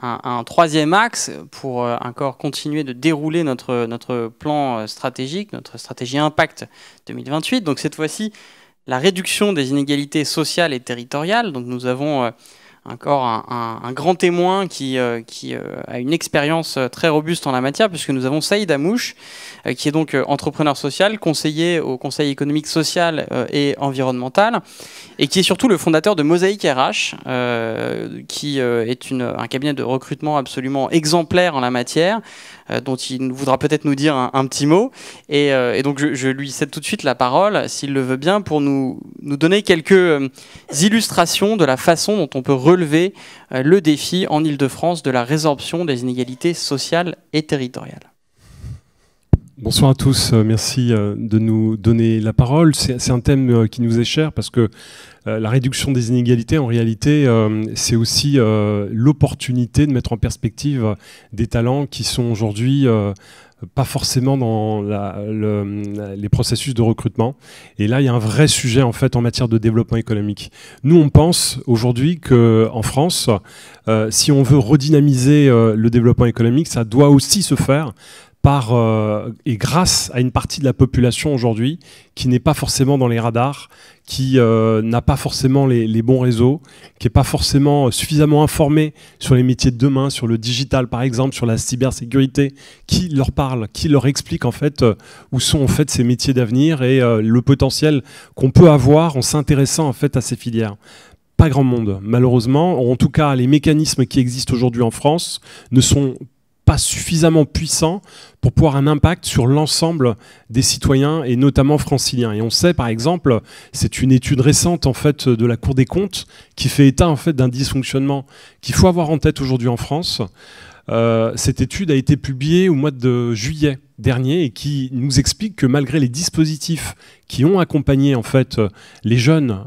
un 3e axe pour encore continuer de dérouler notre plan stratégique, notre stratégie Impact 2028. Donc cette fois-ci, la réduction des inégalités sociales et territoriales. Donc nous avons encore un grand témoin qui a une expérience très robuste en la matière, puisque nous avons Saïd Amouche, qui est donc entrepreneur social, conseiller au Conseil économique, social et environnemental, et qui est surtout le fondateur de Mosaïque RH, qui est un cabinet de recrutement absolument exemplaire en la matière, dont il voudra peut-être nous dire un petit mot. Et donc je lui cède tout de suite la parole, s'il le veut bien, pour nous donner quelques illustrations de la façon dont on peut relever le défi en Ile-de-France de la résorption des inégalités sociales et territoriales. Bonsoir à tous, merci de nous donner la parole. C'est un thème qui nous est cher parce que la réduction des inégalités, en réalité, c'est aussi l'opportunité de mettre en perspective des talents qui sont aujourd'hui pas forcément dans les processus de recrutement. Et là, il y a un vrai sujet en fait en matière de développement économique. Nous, on pense aujourd'hui qu'en France, si on veut redynamiser le développement économique, ça doit aussi se faire par et grâce à une partie de la population aujourd'hui qui n'est pas forcément dans les radars, qui n'a pas forcément les bons réseaux, qui n'est pas forcément suffisamment informé sur les métiers de demain, sur le digital par exemple, sur la cybersécurité, qui leur parle, qui leur explique en fait où sont en fait ces métiers d'avenir et le potentiel qu'on peut avoir en s'intéressant en fait à ces filières. Pas grand monde, malheureusement. En tout cas, les mécanismes qui existent aujourd'hui en France ne sont pas suffisamment puissant pour pouvoir un impact sur l'ensemble des citoyens et notamment franciliens. Et on sait par exemple, c'est une étude récente en fait de la Cour des comptes qui fait état en fait d'un dysfonctionnement qu'il faut avoir en tête aujourd'hui en France. Cette étude a été publiée au mois de juillet dernier et qui nous explique que malgré les dispositifs qui ont accompagné en fait les jeunes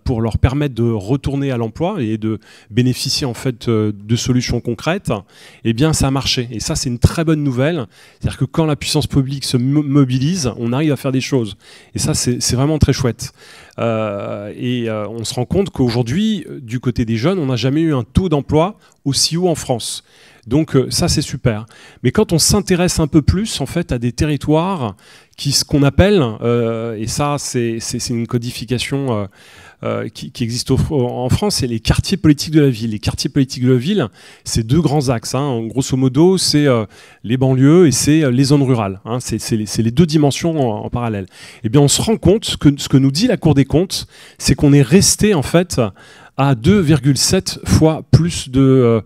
pour leur permettre de retourner à l'emploi et de bénéficier en fait de solutions concrètes, eh bien ça a marché. Et ça c'est une très bonne nouvelle. C'est-à-dire que quand la puissance publique se mobilise, on arrive à faire des choses. Et ça c'est vraiment très chouette. On se rend compte qu'aujourd'hui, du côté des jeunes, on n'a jamais eu un taux d'emploi aussi haut en France. Donc ça c'est super. Mais quand on s'intéresse un peu plus en fait à des territoires ce qu'on appelle, et ça c'est une codification qui existe en France, c'est les quartiers politiques de la ville. Les quartiers politiques de la ville, c'est 2 grands axes. Grosso modo, c'est les banlieues et c'est les zones rurales. C'est les 2 dimensions en parallèle. Eh bien, on se rend compte que ce que nous dit la Cour des comptes, c'est qu'on est resté en fait à 2,7 fois plus de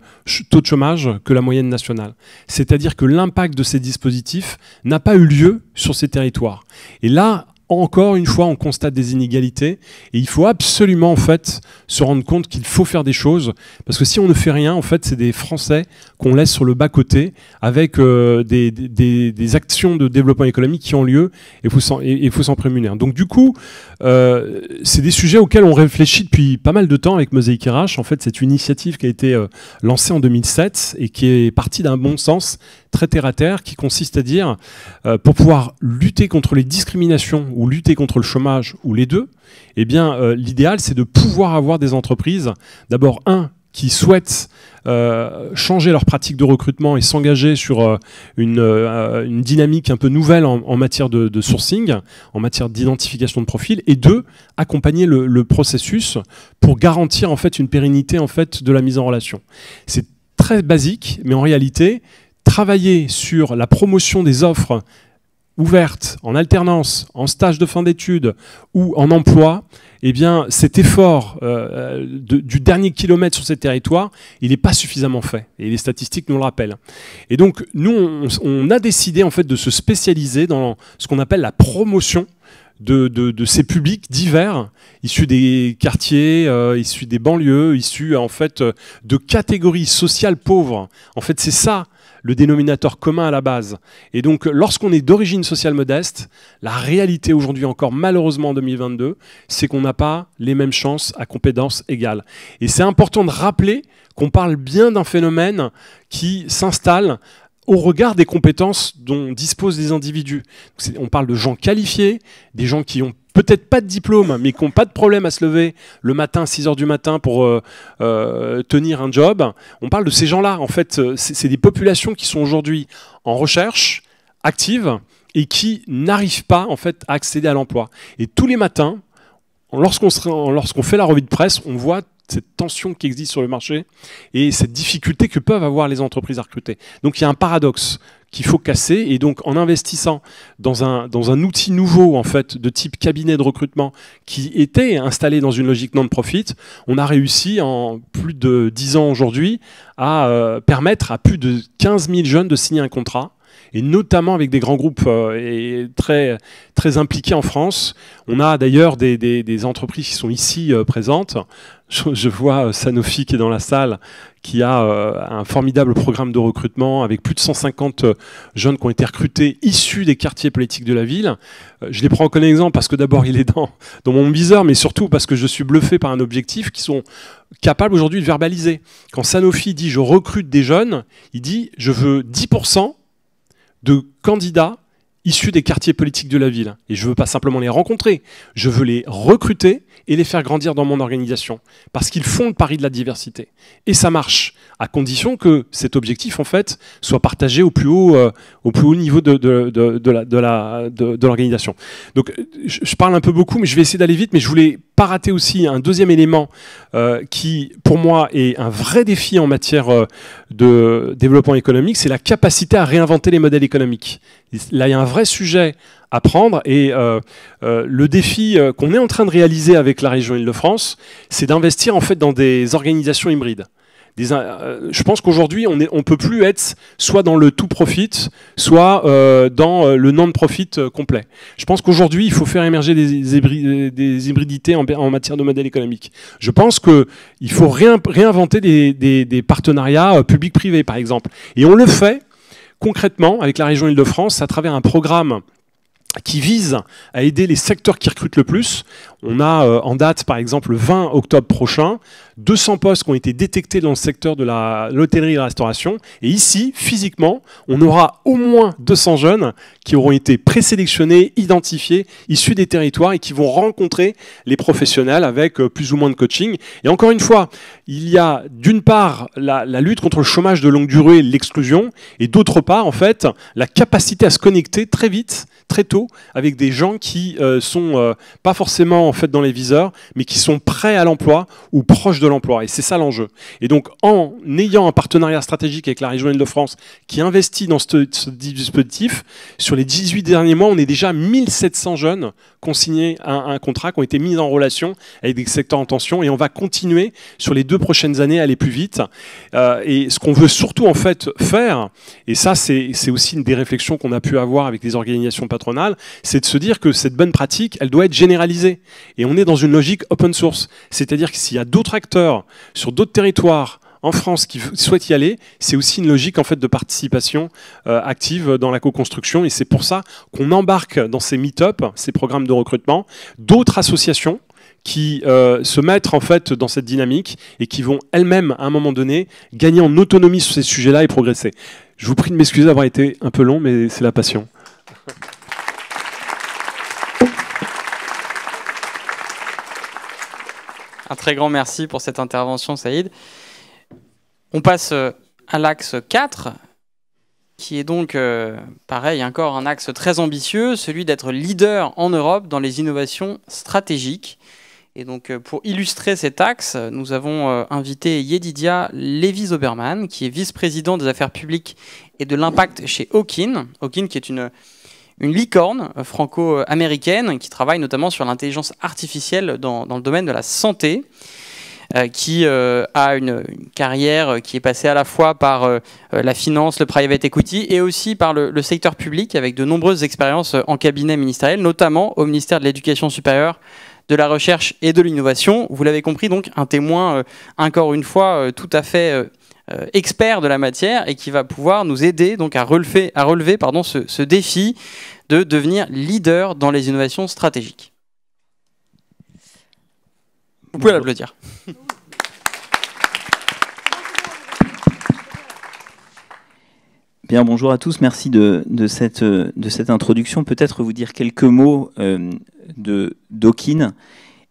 taux de chômage que la moyenne nationale. C'est-à-dire que l'impact de ces dispositifs n'a pas eu lieu sur ces territoires. Et là, encore une fois, on constate des inégalités et il faut absolument en fait se rendre compte qu'il faut faire des choses parce que si on ne fait rien, en fait, c'est des Français qu'on laisse sur le bas-côté avec des actions de développement économique qui ont lieu et il faut s'en prémunir. Donc du coup, c'est des sujets auxquels on réfléchit depuis pas mal de temps avec Mosaïque RH. En fait, c'est une initiative qui a été lancée en 2007 et qui est partie d'un bon sens très terre-à-terre qui consiste à dire pour pouvoir lutter contre les discriminations ou lutter contre le chômage ou les deux, eh bien l'idéal c'est de pouvoir avoir des entreprises, d'abord qui souhaitent changer leur pratique de recrutement et s'engager sur une dynamique un peu nouvelle en matière de sourcing, en matière d'identification de profil, et deux, accompagner le processus pour garantir en fait une pérennité en fait de la mise en relation. C'est très basique, mais en réalité, travailler sur la promotion des offres ouvertes en alternance, en stage de fin d'études ou en emploi, eh bien, cet effort du dernier kilomètre sur ces territoires, il n'est pas suffisamment fait. Et les statistiques nous le rappellent. Et donc, nous, on a décidé en fait de se spécialiser dans ce qu'on appelle la promotion de ces publics divers, issus des quartiers, issus des banlieues, issus en fait de catégories sociales pauvres. En fait, c'est ça le dénominateur commun à la base. Et donc, lorsqu'on est d'origine sociale modeste, la réalité aujourd'hui encore, malheureusement en 2022, c'est qu'on n'a pas les mêmes chances à compétences égales. Et c'est important de rappeler qu'on parle bien d'un phénomène qui s'installe au regard des compétences dont disposent les individus. On parle de gens qualifiés, des gens qui ont peut-être pas de diplôme, mais qui n'ont pas de problème à se lever le matin à 6 h du matin pour tenir un job. On parle de ces gens-là. En fait, c'est des populations qui sont aujourd'hui en recherche active et qui n'arrivent pas en fait, à accéder à l'emploi. Et tous les matins, lorsqu'on fait la revue de presse, on voit cette tension qui existe sur le marché et cette difficulté que peuvent avoir les entreprises à recruter. Donc il y a un paradoxe qu'il faut casser et donc en investissant dans un outil nouveau en fait de type cabinet de recrutement qui était installé dans une logique non-profit, on a réussi en plus de 10 ans aujourd'hui à permettre à plus de 15 000 jeunes de signer un contrat. Et notamment avec des grands groupes très, très impliqués en France. On a d'ailleurs des entreprises qui sont ici présentes. Je vois Sanofi qui est dans la salle, qui a un formidable programme de recrutement avec plus de 150 jeunes qui ont été recrutés issus des quartiers politiques de la ville. Je les prends comme exemple parce que d'abord il est dans mon viseur, mais surtout parce que je suis bluffé par un objectif qu'ils sont capables aujourd'hui de verbaliser. Quand Sanofi dit « je recrute des jeunes », il dit « je veux 10% de candidats issus des quartiers politiques de la ville. Et je ne veux pas simplement les rencontrer, je veux les recruter et les faire grandir dans mon organisation. Parce qu'ils font le pari de la diversité. Et ça marche, à condition que cet objectif, en fait, soit partagé au plus haut niveau de l'organisation. Donc, je parle un peu beaucoup, mais je vais essayer d'aller vite, mais je voulais pas rater aussi un deuxième élément qui, pour moi, est un vrai défi en matière de développement économique, c'est la capacité à réinventer les modèles économiques. Là, il y a un vrai sujet à prendre et le défi qu'on est en train de réaliser avec la région Île-de-France, c'est d'investir en fait dans des organisations hybrides. Je pense qu'aujourd'hui, on ne peut plus être soit dans le tout profit, soit dans le non-profit complet. Je pense qu'aujourd'hui, il faut faire émerger des hybridités en matière de modèle économique. Je pense qu'il faut réinventer des partenariats publics-privés, par exemple. Et on le fait concrètement avec la région Île-de-France à travers un programme qui vise à aider les secteurs qui recrutent le plus. On a en date, par exemple, le 20 octobre prochain, 200 postes qui ont été détectés dans le secteur de l'hôtellerie et de la restauration. Et ici, physiquement, on aura au moins 200 jeunes qui auront été présélectionnés, identifiés, issus des territoires et qui vont rencontrer les professionnels avec plus ou moins de coaching. Et encore une fois, il y a d'une part la lutte contre le chômage de longue durée et l'exclusion, et d'autre part, en fait, la capacité à se connecter très vite, très tôt, avec des gens qui sont pas forcément en fait dans les viseurs, mais qui sont prêts à l'emploi ou proches de de l'emploi. Et c'est ça l'enjeu. Et donc, en ayant un partenariat stratégique avec la région Île-de-France qui investit dans ce dispositif, sur les 18 derniers mois, on est déjà 1700 jeunes qui ont signé un contrat, qui ont été mis en relation avec des secteurs en tension. Et on va continuer sur les 2 prochaines années à aller plus vite. Et ce qu'on veut surtout en fait faire, et ça c'est aussi une des réflexions qu'on a pu avoir avec les organisations patronales, c'est de se dire que cette bonne pratique, elle doit être généralisée. Et on est dans une logique open source. C'est-à-dire que s'il y a d'autres acteurs sur d'autres territoires en France qui souhaitent y aller, c'est aussi une logique en fait de participation active dans la co-construction. Et c'est pour ça qu'on embarque dans ces meet-up, ces programmes de recrutement, d'autres associations qui se mettent en fait dans cette dynamique et qui vont elles-mêmes à un moment donné gagner en autonomie sur ces sujets-là et progresser. Je vous prie de m'excuser d'avoir été un peu long, mais c'est la passion. Un très grand merci pour cette intervention, Saïd. On passe à l'axe 4, qui est donc, pareil, encore un axe très ambitieux, celui d'être leader en Europe dans les innovations stratégiques. Et donc, pour illustrer cet axe, nous avons invité Yedidia Lévy-Zoberman, qui est vice-président des affaires publiques et de l'impact chez Hawkin. Hawkin, qui est une licorne franco-américaine qui travaille notamment sur l'intelligence artificielle dans le domaine de la santé, qui a une carrière qui est passée à la fois par la finance, le private equity et aussi par le secteur public, avec de nombreuses expériences en cabinet ministériel, notamment au ministère de l'Éducation supérieure, de la recherche et de l'innovation. Vous l'avez compris, donc un témoin, encore une fois, tout à fait expert de la matière et qui va pouvoir nous aider donc à relever ce défi de devenir leader dans les innovations stratégiques. Vous pouvez l'applaudir. Bien, bonjour à tous, merci de cette introduction. Peut-être vous dire quelques mots de Hawkin,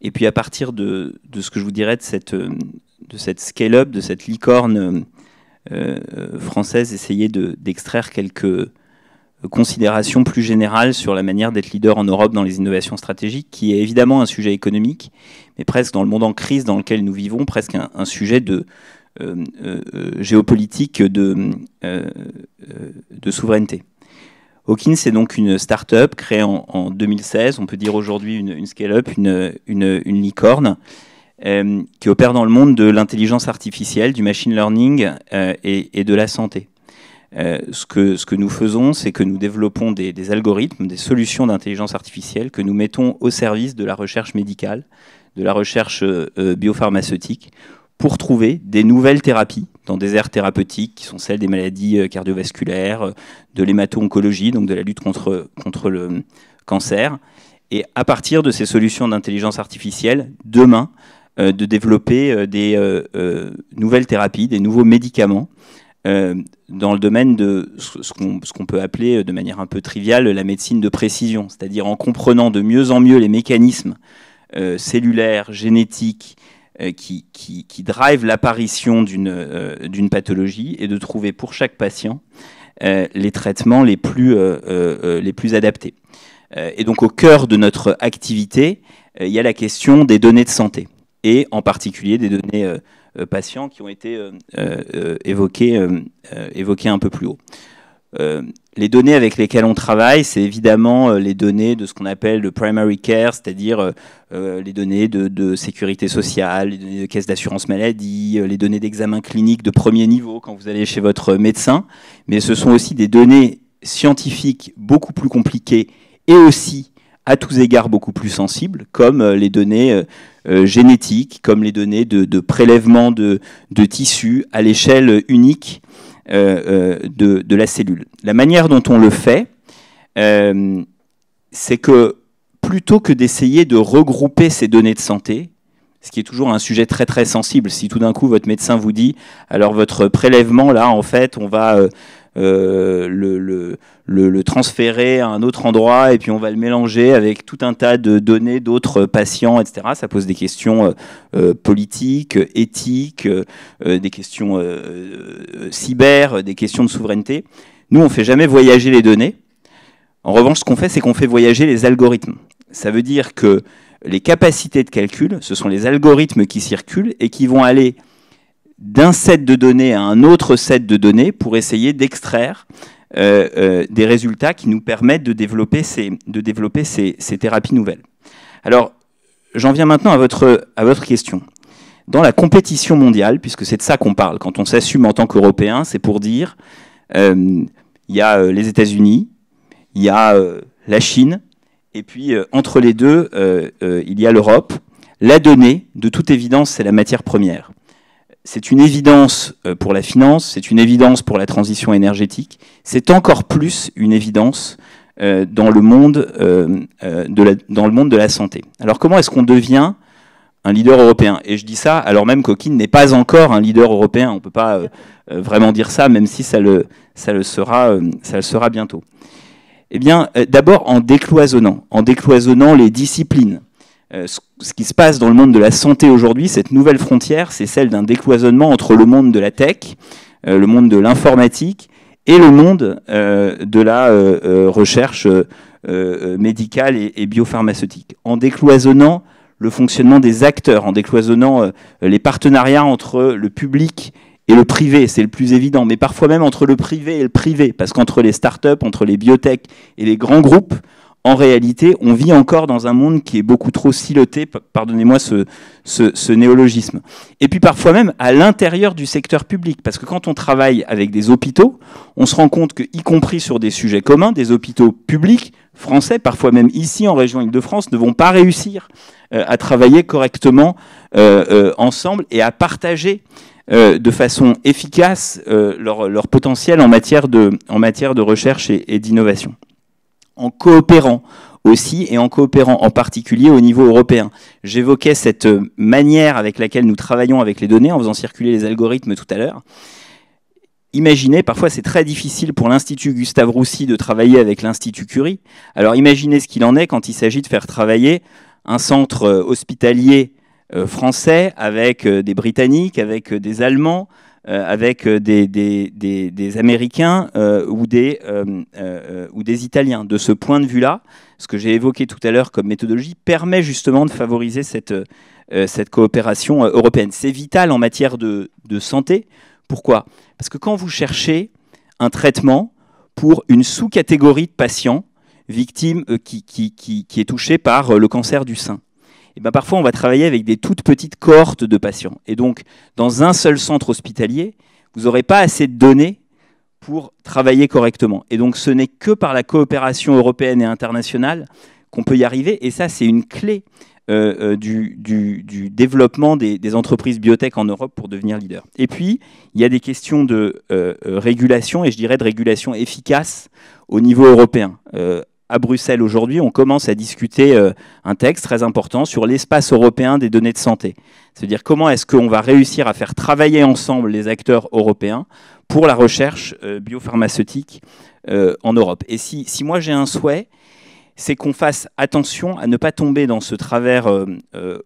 et puis à partir de ce que je vous dirais de cette scale-up, de cette licorne française, essayer d'extraire quelques considérations plus générales sur la manière d'être leader en Europe dans les innovations stratégiques, qui est évidemment un sujet économique, mais presque dans le monde en crise dans lequel nous vivons, presque un sujet de géopolitique de souveraineté. Hawkin, c'est donc une start-up créée en 2016, on peut dire aujourd'hui une scale-up, une licorne, qui opère dans le monde de l'intelligence artificielle, du machine learning et de la santé. Ce que nous faisons, c'est que nous développons des algorithmes, des solutions d'intelligence artificielle que nous mettons au service de la recherche médicale, de la recherche biopharmaceutique, pour trouver des nouvelles thérapies dans des aires thérapeutiques qui sont celles des maladies cardiovasculaires, de l'hémato-oncologie, donc de la lutte contre le cancer. Et à partir de ces solutions d'intelligence artificielle, demain, de développer des nouvelles thérapies, des nouveaux médicaments dans le domaine de ce qu'on peut appeler de manière un peu triviale la médecine de précision, c'est-à-dire en comprenant de mieux en mieux les mécanismes cellulaires, génétiques, qui drive l'apparition d'une pathologie et de trouver pour chaque patient les traitements les plus adaptés. Et donc au cœur de notre activité, il y a la question des données de santé, et en particulier des données patients qui ont été évoquées un peu plus haut. Les données avec lesquelles on travaille, c'est évidemment les données de ce qu'on appelle le primary care, c'est-à-dire les données de sécurité sociale, les données de caisse d'assurance maladie, les données d'examen clinique de premier niveau quand vous allez chez votre médecin. Mais ce sont aussi des données scientifiques beaucoup plus compliquées et aussi, à tous égards, beaucoup plus sensibles, comme les données génétiques, comme les données de prélèvement de tissus à l'échelle unique de la cellule. La manière dont on le fait, c'est que plutôt que d'essayer de regrouper ces données de santé, ce qui est toujours un sujet très très sensible, si tout d'un coup votre médecin vous dit alors votre prélèvement là en fait on va le transférer à un autre endroit et puis on va le mélanger avec tout un tas de données d'autres patients, etc. Ça pose des questions politiques, éthiques, des questions cyber, des questions de souveraineté. Nous, on ne fait jamais voyager les données. En revanche, ce qu'on fait, c'est qu'on fait voyager les algorithmes. Ça veut dire que les capacités de calcul, ce sont les algorithmes qui circulent et qui vont aller d'un set de données à un autre set de données pour essayer d'extraire des résultats qui nous permettent de développer ces thérapies nouvelles. Alors, j'en viens maintenant à votre question. Dans la compétition mondiale, puisque c'est de ça qu'on parle, quand on s'assume en tant qu'Européen, c'est pour dire il y a les États-Unis, il y a la Chine, et puis entre les deux, il y a l'Europe. La donnée, de toute évidence, c'est la matière première. C'est une évidence pour la finance, c'est une évidence pour la transition énergétique, c'est encore plus une évidence dans le monde de la santé. Alors comment est-ce qu'on devient un leader européen? Et je dis ça alors même qu'Hawkin n'est pas encore un leader européen. On ne peut pas vraiment dire ça, même si ça le sera bientôt. Eh bien, d'abord en décloisonnant les disciplines. Ce qui se passe dans le monde de la santé aujourd'hui, cette nouvelle frontière, c'est celle d'un décloisonnement entre le monde de la tech, le monde de l'informatique et le monde de la recherche médicale et biopharmaceutique. En décloisonnant le fonctionnement des acteurs, en décloisonnant les partenariats entre le public et le privé, c'est le plus évident, mais parfois même entre le privé et le privé, parce qu'entre les startups, entre les biotech et les grands groupes, en réalité, on vit encore dans un monde qui est beaucoup trop siloté, pardonnez-moi ce néologisme. Et puis parfois même à l'intérieur du secteur public, parce que quand on travaille avec des hôpitaux, on se rend compte que, y compris sur des sujets communs, des hôpitaux publics, français, parfois même ici en région Île-de-France, ne vont pas réussir à travailler correctement ensemble et à partager de façon efficace leur potentiel en matière de recherche et d'innovation. En coopérant aussi, et en coopérant en particulier au niveau européen. J'évoquais cette manière avec laquelle nous travaillons avec les données, en faisant circuler les algorithmes tout à l'heure. Imaginez, parfois c'est très difficile pour l'Institut Gustave Roussy de travailler avec l'Institut Curie. Alors imaginez ce qu'il en est quand il s'agit de faire travailler un centre hospitalier français avec des Britanniques, avec des Allemands, avec des Américains ou des Italiens. De ce point de vue-là, ce que j'ai évoqué tout à l'heure comme méthodologie permet justement de favoriser cette coopération européenne. C'est vital en matière de santé. Pourquoi? Parce que quand vous cherchez un traitement pour une sous-catégorie de patients victimes qui est touchée par le cancer du sein, et bien parfois on va travailler avec des toutes petites cohortes de patients. Et donc, dans un seul centre hospitalier, vous n'aurez pas assez de données pour travailler correctement. Et donc, ce n'est que par la coopération européenne et internationale qu'on peut y arriver. Et ça, c'est une clé du développement des entreprises biotech en Europe pour devenir leader. Et puis, il y a des questions de régulation, et je dirais de régulation efficace au niveau européen. À Bruxelles aujourd'hui, on commence à discuter un texte très important sur l'espace européen des données de santé. C'est-à-dire comment est-ce qu'on va réussir à faire travailler ensemble les acteurs européens pour la recherche biopharmaceutique en Europe. Et si moi j'ai un souhait, c'est qu'on fasse attention à ne pas tomber dans ce travers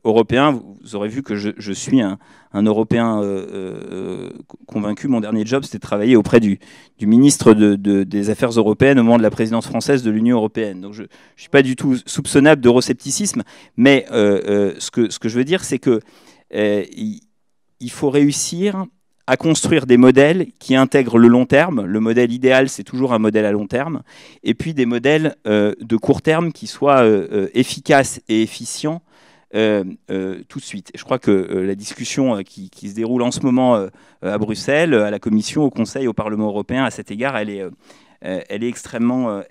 européen. Vous aurez vu que je suis un Européen convaincu. Mon dernier job, c'était de travailler auprès du ministre des Affaires européennes au moment de la présidence française de l'Union européenne. Donc je ne suis pas du tout soupçonnable d'euroscepticisme, mais ce que je veux dire, c'est que il faut réussir à construire des modèles qui intègrent le long terme. Le modèle idéal, c'est toujours un modèle à long terme. Et puis des modèles de court terme qui soient efficaces et efficients tout de suite. Et je crois que la discussion qui se déroule en ce moment à Bruxelles, à la Commission, au Conseil, au Parlement européen, à cet égard, elle est extrêmement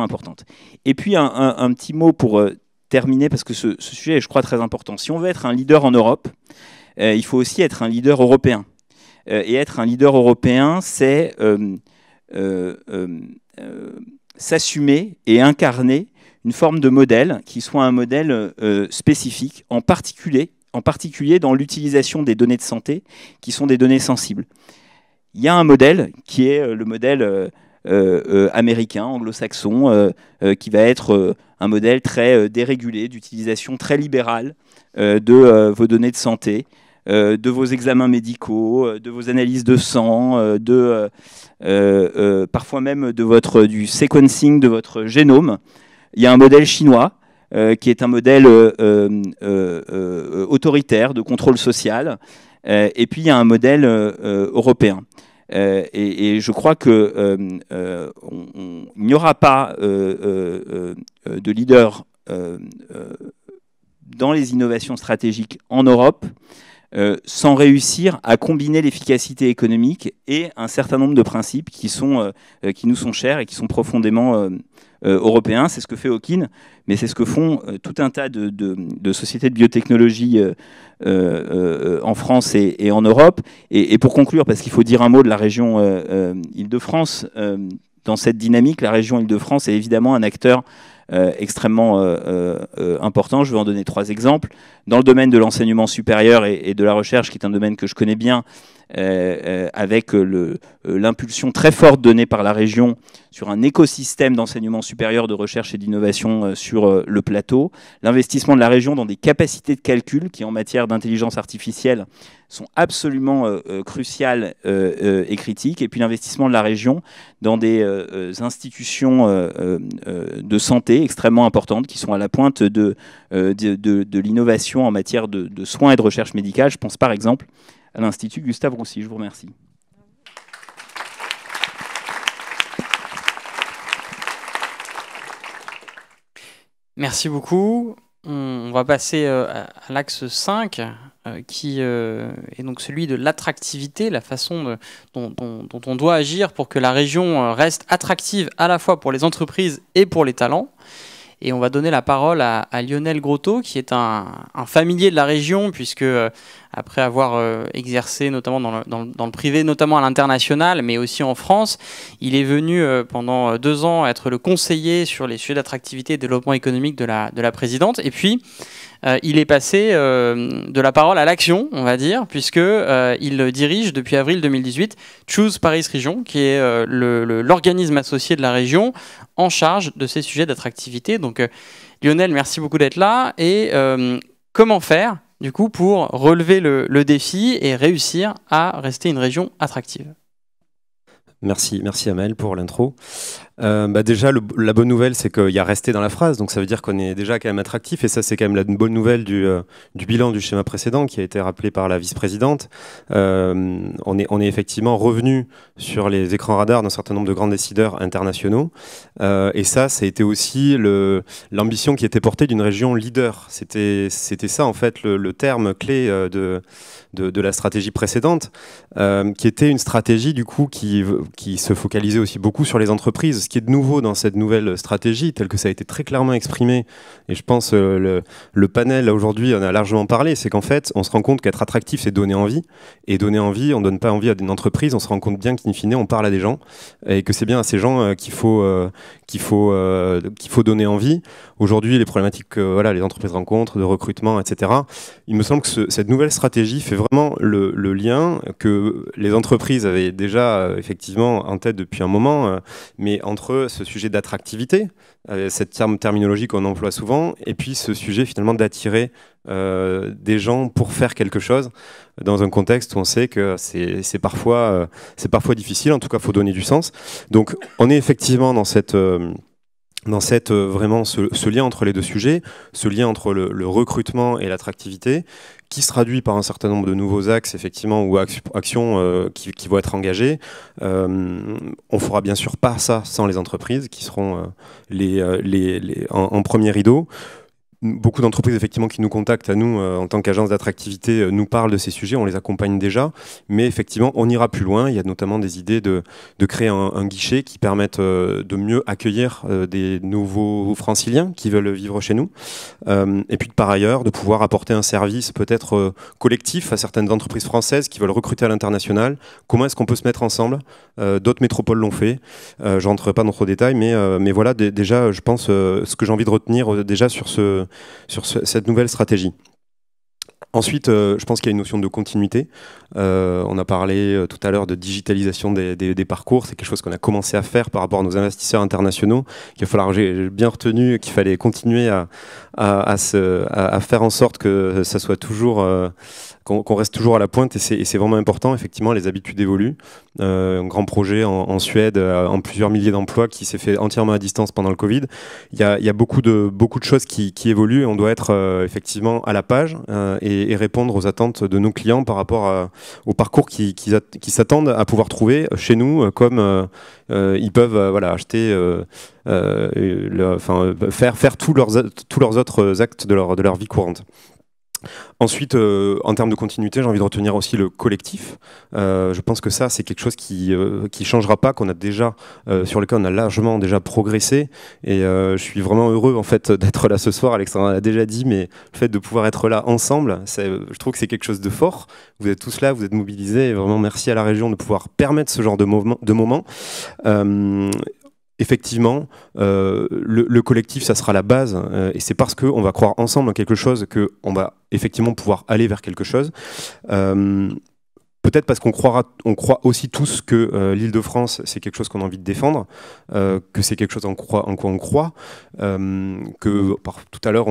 importante. Et puis un petit mot pour terminer, parce que ce sujet est, je crois, très important. Si on veut être un leader en Europe, il faut aussi être un leader européen. Et être un leader européen, c'est s'assumer et incarner une forme de modèle qui soit un modèle spécifique, en particulier dans l'utilisation des données de santé, qui sont des données sensibles. Il y a un modèle qui est le modèle américain, anglo-saxon, qui va être un modèle très dérégulé, d'utilisation très libérale de vos données de santé, de vos examens médicaux, de vos analyses de sang, parfois même du sequencing de votre génome. Il y a un modèle chinois qui est un modèle autoritaire de contrôle social, et puis il y a un modèle européen. Et je crois qu'il n'y aura pas de leader dans les innovations stratégiques en Europe sans réussir à combiner l'efficacité économique et un certain nombre de principes qui nous sont chers et qui sont profondément européens. C'est ce que fait Hawkin, mais c'est ce que font tout un tas de sociétés de biotechnologie en France et en Europe. Et pour conclure, parce qu'il faut dire un mot de la région Île-de-France, dans cette dynamique, la région Île-de-France est évidemment un acteur extrêmement important. Je vais en donner 3 exemples. Dans le domaine de l'enseignement supérieur et de la recherche, qui est un domaine que je connais bien, avec l'impulsion très forte donnée par la région sur un écosystème d'enseignement supérieur, de recherche et d'innovation sur le plateau, l'investissement de la région dans des capacités de calcul qui, en matière d'intelligence artificielle, sont absolument cruciales et critiques, et puis l'investissement de la région dans des institutions de santé extrêmement importantes qui sont à la pointe de l'innovation en matière de soins et de recherche médicale. Je pense par exemple à l'Institut Gustave Roussy. Je vous remercie. Merci beaucoup. On va passer à l'axe 5, qui est donc celui de l'attractivité, la façon dont on doit agir pour que la région reste attractive à la fois pour les entreprises et pour les talents. Et on va donner la parole à Lionel Grotto, qui est un familier de la région, puisque après avoir exercé notamment dans le privé, notamment à l'international, mais aussi en France, il est venu pendant 2 ans être le conseiller sur les sujets d'attractivité et de développement économique de la présidente. Et puis, il est passé de la parole à l'action, on va dire, puisqu'il dirige depuis avril 2018 Choose Paris Région, qui est l'organisme associé de la région en charge de ces sujets d'attractivité. Donc Lionel, merci beaucoup d'être là. Et comment faire, du coup, pour relever le défi et réussir à rester une région attractive? Merci Amel pour l'intro. Déjà, la bonne nouvelle, c'est qu'il y a resté dans la phrase, donc ça veut dire qu'on est déjà quand même attractif, et ça, c'est quand même la bonne nouvelle du bilan du schéma précédent qui a été rappelé par la vice-présidente. On est effectivement revenu sur les écrans radars d'un certain nombre de grands décideurs internationaux, et ça a été aussi l'ambition qui était portée d'une région leader. C'était ça, en fait, le terme clé de la stratégie précédente, qui était une stratégie, du coup, qui se focalisait aussi beaucoup sur les entreprises. Ce qui est de nouveau dans cette nouvelle stratégie, tel que ça a été très clairement exprimé, et je pense le panel aujourd'hui en a largement parlé, c'est qu'en fait, on se rend compte qu'être attractif, c'est donner envie, et donner envie, on ne donne pas envie à une entreprise, on se rend compte bien qu'in fine, on parle à des gens, et que c'est bien à ces gens qu'il faut donner envie. Aujourd'hui, les problématiques que les entreprises rencontrent, de recrutement, etc., il me semble que cette nouvelle stratégie fait vraiment le lien que les entreprises avaient déjà effectivement en tête depuis un moment, mais entre ce sujet d'attractivité, cette terminologie qu'on emploie souvent, et puis ce sujet finalement d'attirer des gens pour faire quelque chose dans un contexte où on sait que c'est parfois difficile. En tout cas, il faut donner du sens. Donc, on est effectivement dans vraiment ce lien entre les deux sujets, ce lien entre le recrutement et l'attractivité, qui se traduit par un certain nombre de nouveaux axes, effectivement, ou actions qui vont être engagées. On fera bien sûr pas ça sans les entreprises, qui seront en premier rideau. Beaucoup d'entreprises effectivement qui nous contactent à nous en tant qu'agence d'attractivité nous parlent de ces sujets, on les accompagne déjà, mais effectivement on ira plus loin. Il y a notamment des idées de créer un guichet qui permette de mieux accueillir des nouveaux franciliens qui veulent vivre chez nous, et puis par ailleurs de pouvoir apporter un service peut-être collectif à certaines entreprises françaises qui veulent recruter à l'international. Comment est-ce qu'on peut se mettre ensemble? D'autres métropoles l'ont fait, je rentre pas dans trop de détails, mais voilà déjà je pense ce que j'ai envie de retenir déjà sur cette nouvelle stratégie. Ensuite, je pense qu'il y a une notion de continuité. On a parlé tout à l'heure de digitalisation des parcours. C'est quelque chose qu'on a commencé à faire par rapport à nos investisseurs internationaux. J'ai bien retenu qu'il fallait continuer à faire en sorte que ça soit toujours... qu'on reste toujours à la pointe, et c'est vraiment important. Effectivement, les habitudes évoluent. Un grand projet en Suède, en plusieurs milliers d'emplois, qui s'est fait entièrement à distance pendant le Covid. Il y a beaucoup de choses qui évoluent, et on doit être effectivement à la page et répondre aux attentes de nos clients par rapport au parcours qui s'attendent à pouvoir trouver chez nous, comme ils peuvent acheter, faire tous leurs autres actes de leur vie courante. Ensuite, en termes de continuité, j'ai envie de retenir aussi le collectif. Je pense que ça, c'est quelque chose qui changera pas, qu'on a déjà, sur lequel on a largement déjà progressé. Et je suis vraiment heureux en fait d'être là ce soir. Alexandra l'a déjà dit, mais le fait de pouvoir être là ensemble, je trouve que c'est quelque chose de fort. Vous êtes tous là, vous êtes mobilisés. Et vraiment, merci à la région de pouvoir permettre ce genre de moment. Effectivement, le collectif, ça sera la base, et c'est parce qu'on va croire ensemble en quelque chose qu'on va effectivement pouvoir aller vers quelque chose. Peut-être parce qu'on croit aussi tous que l'Île-de-France, c'est quelque chose qu'on a envie de défendre, que c'est quelque chose en quoi on croit, que tout à l'heure,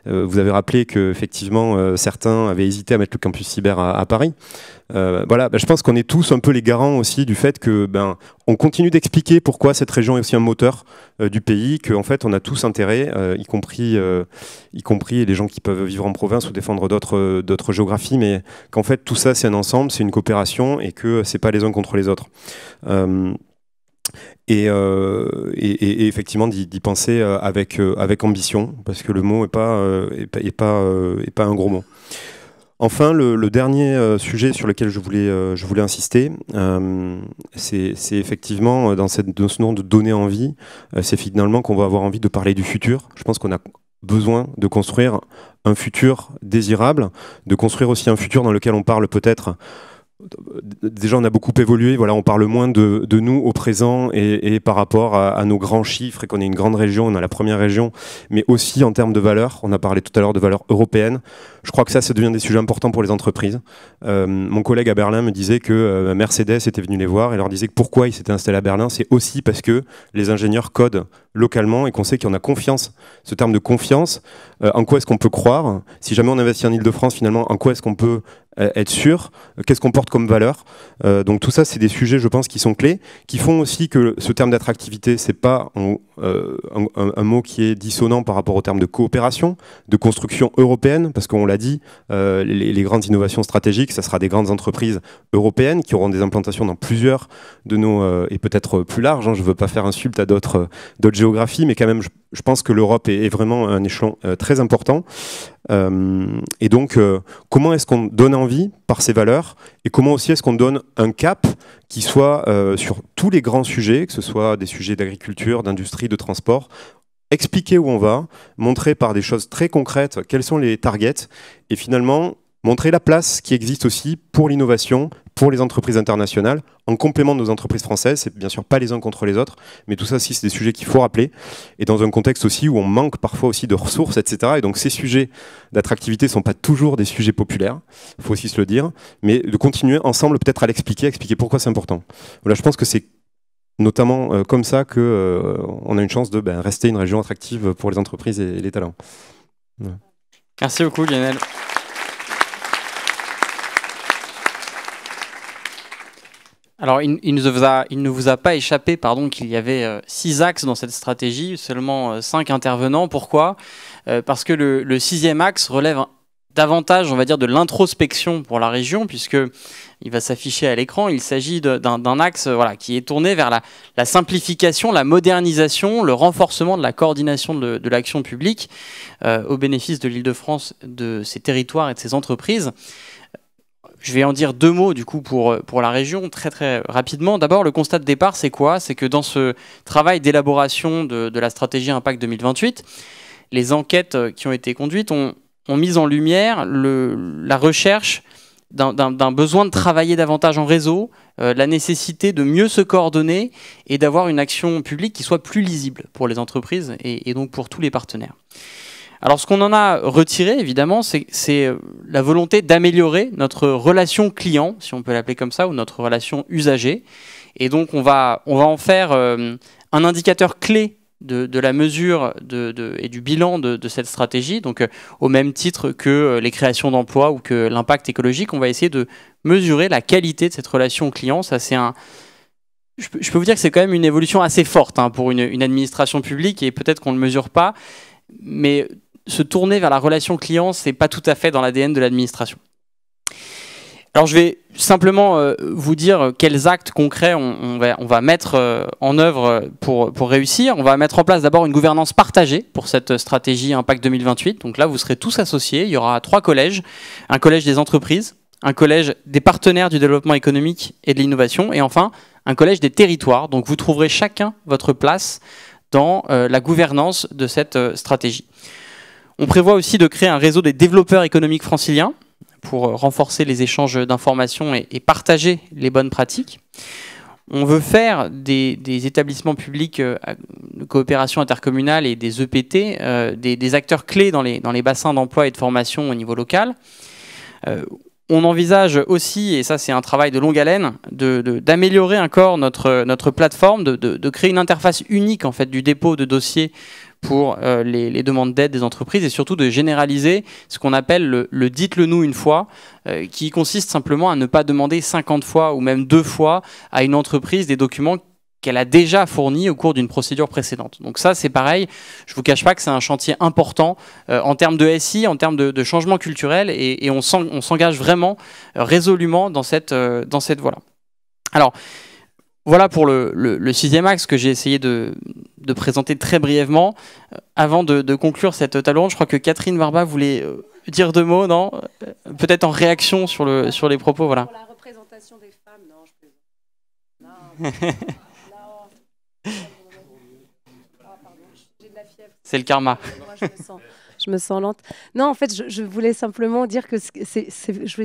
vous avez rappelé qu'effectivement, certains avaient hésité à mettre le campus cyber à Paris. Je pense qu'on est tous un peu les garants aussi du fait que on continue d'expliquer pourquoi cette région est aussi un moteur du pays, qu'en fait on a tous intérêt, y compris les gens qui peuvent vivre en province ou défendre d'autres géographies, mais qu'en fait tout ça c'est un ensemble, c'est une coopération, et que c'est pas les uns contre les autres. Et effectivement d'y penser avec ambition, parce que le mot est pas un gros mot. Enfin, le dernier sujet sur lequel je voulais insister, c'est effectivement dans ce nom de donner envie, c'est finalement qu'on va avoir envie de parler du futur. Je pense qu'on a besoin de construire un futur désirable, de construire aussi un futur dans lequel on parle peut-être... Déjà, on a beaucoup évolué. Voilà, on parle moins de nous au présent et par rapport à nos grands chiffres, et qu'on est une grande région, on a la première région, mais aussi en termes de valeurs. On a parlé tout à l'heure de valeurs européennes. Je crois que ça devient des sujets importants pour les entreprises. Mon collègue à Berlin me disait que Mercedes était venu les voir et leur disait que pourquoi ils s'étaient installés à Berlin, c'est aussi parce que les ingénieurs codent localement et qu'on sait qu'on a confiance. Ce terme de confiance, en quoi est-ce qu'on peut croire? Si jamais on investit en Île-de-France, finalement, en quoi est-ce qu'on peut être sûr? Qu'est-ce qu'on porte comme valeur? Donc tout ça, c'est des sujets, je pense, qui sont clés, qui font aussi que ce terme d'attractivité, c'est pas un mot qui est dissonant par rapport au terme de coopération, de construction européenne, parce qu'on l'a dit, les grandes innovations stratégiques, ça sera des grandes entreprises européennes qui auront des implantations dans plusieurs de nos, et peut-être plus larges, je ne veux pas faire insulte à d'autres géographies, mais quand même, je pense que l'Europe est vraiment un échelon très important. Et donc, comment est-ce qu'on donne envie par ces valeurs, et comment aussi est-ce qu'on donne un cap qui soit sur tous les grands sujets, que ce soit des sujets d'agriculture, d'industrie, de transport, expliquer où on va, montrer par des choses très concrètes quels sont les targets, et finalement montrer la place qui existe aussi pour l'innovation, pour les entreprises internationales, en complément de nos entreprises françaises. C'est bien sûr pas les uns contre les autres, mais tout ça aussi c'est des sujets qu'il faut rappeler, et dans un contexte aussi où on manque parfois aussi de ressources, etc. Et donc ces sujets d'attractivité ne sont pas toujours des sujets populaires, il faut aussi se le dire, mais de continuer ensemble peut-être à expliquer pourquoi c'est important. Voilà, je pense que c'est notamment comme ça qu'on a une chance de rester une région attractive pour les entreprises et les talents. Ouais. Merci beaucoup Lionel. Alors, il ne vous a pas échappé qu'il y avait 6 axes dans cette stratégie, seulement 5 intervenants. Pourquoi ? Parce que le 6e axe relève davantage, on va dire, de l'introspection pour la région, puisqu'il va s'afficher à l'écran. Il s'agit d'un axe qui est tourné vers la simplification, la modernisation, le renforcement de la coordination de l'action publique au bénéfice de l'Île-de-France, de ses territoires et de ses entreprises. Je vais en dire 2 mots du coup pour la région très très rapidement. D'abord, le constat de départ, c'est quoi? C'est que dans ce travail d'élaboration de la stratégie Impact 2028, les enquêtes qui ont été conduites ont mis en lumière la recherche d'un besoin de travailler davantage en réseau, la nécessité de mieux se coordonner et d'avoir une action publique qui soit plus lisible pour les entreprises et donc pour tous les partenaires. Alors ce qu'on en a retiré, évidemment, c'est la volonté d'améliorer notre relation client, si on peut l'appeler comme ça, ou notre relation usager. Et donc on va en faire un indicateur clé de la mesure et du bilan de cette stratégie. Donc au même titre que les créations d'emplois ou que l'impact écologique, on va essayer de mesurer la qualité de cette relation client. Ça, c'est je peux vous dire que c'est quand même une évolution assez forte pour une administration publique, et peut-être qu'on ne le mesure pas, mais se tourner vers la relation client, c'est pas tout à fait dans l'ADN de l'administration. Alors je vais simplement vous dire quels actes concrets on va mettre en œuvre pour réussir. On va mettre en place d'abord une gouvernance partagée pour cette stratégie Impact 2028. Donc là, vous serez tous associés. Il y aura 3 collèges. Un collège des entreprises, un collège des partenaires du développement économique et de l'innovation, et enfin un collège des territoires. Donc vous trouverez chacun votre place dans la gouvernance de cette stratégie. On prévoit aussi de créer un réseau des développeurs économiques franciliens pour renforcer les échanges d'informations et partager les bonnes pratiques. On veut faire des établissements publics de coopération intercommunale et des EPT des acteurs clés dans les bassins d'emploi et de formation au niveau local. On envisage aussi, et ça c'est un travail de longue haleine, d'améliorer encore notre plateforme, de créer une interface unique en fait du dépôt de dossiers pour les demandes d'aide des entreprises, et surtout de généraliser ce qu'on appelle le dites-le nous une fois, qui consiste simplement à ne pas demander 50 fois ou même 2 fois à une entreprise des documents qu'elle a déjà fournis au cours d'une procédure précédente. Donc ça, c'est pareil, je ne vous cache pas que c'est un chantier important en termes de SI, en termes de changement culturel, et on s'engage vraiment résolument dans cette voie-là. Alors, voilà pour le 6e axe que j'ai essayé de présenter très brièvement. Avant de conclure cette table ronde, je crois que Catherine Barba voulait dire 2 mots, non ? Peut-être en réaction sur les propos, voilà. Pour la représentation des femmes, non, je plaisante. J'ai de la fièvre. C'est le karma. Moi, je me sens lente. Non, en fait, je voulais simplement dire que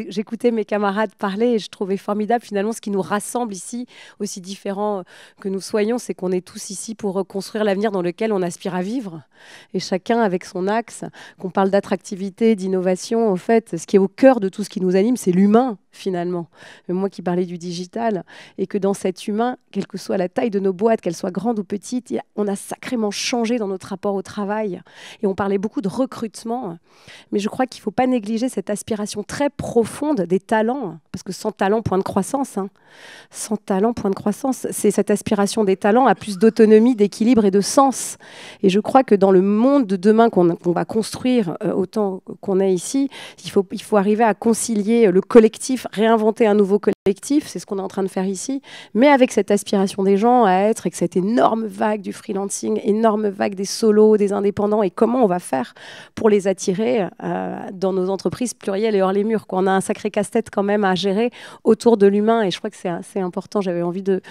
j'écoutais mes camarades parler et je trouvais formidable finalement ce qui nous rassemble ici, aussi différents que nous soyons, c'est qu'on est tous ici pour construire l'avenir dans lequel on aspire à vivre. Et chacun avec son axe, qu'on parle d'attractivité, d'innovation, en fait, ce qui est au cœur de tout ce qui nous anime, c'est l'humain finalement. Moi qui parlais du digital, et que dans cet humain, quelle que soit la taille de nos boîtes, qu'elles soient grandes ou petites, on a sacrément changé dans notre rapport au travail. Et on parlait beaucoup de recrutement, mais je crois qu'il ne faut pas négliger cette aspiration très profonde des talents, parce que sans talent, point de croissance. Sans talent, point de croissance. C'est cette aspiration des talents à plus d'autonomie, d'équilibre et de sens. Et je crois que dans le monde de demain qu'on va construire autant qu'on est ici, il faut arriver à concilier le collectif, réinventer un nouveau collectif, c'est ce qu'on est en train de faire ici, mais avec cette aspiration des gens à être, avec cette énorme vague du freelancing, énorme vague des solos, des indépendants, et comment on va faire pour les attirer dans nos entreprises plurielles et hors les murs, quoi. On a un sacré casse-tête quand même à gérer autour de l'humain, et je crois que c'est assez important, j'avais envie de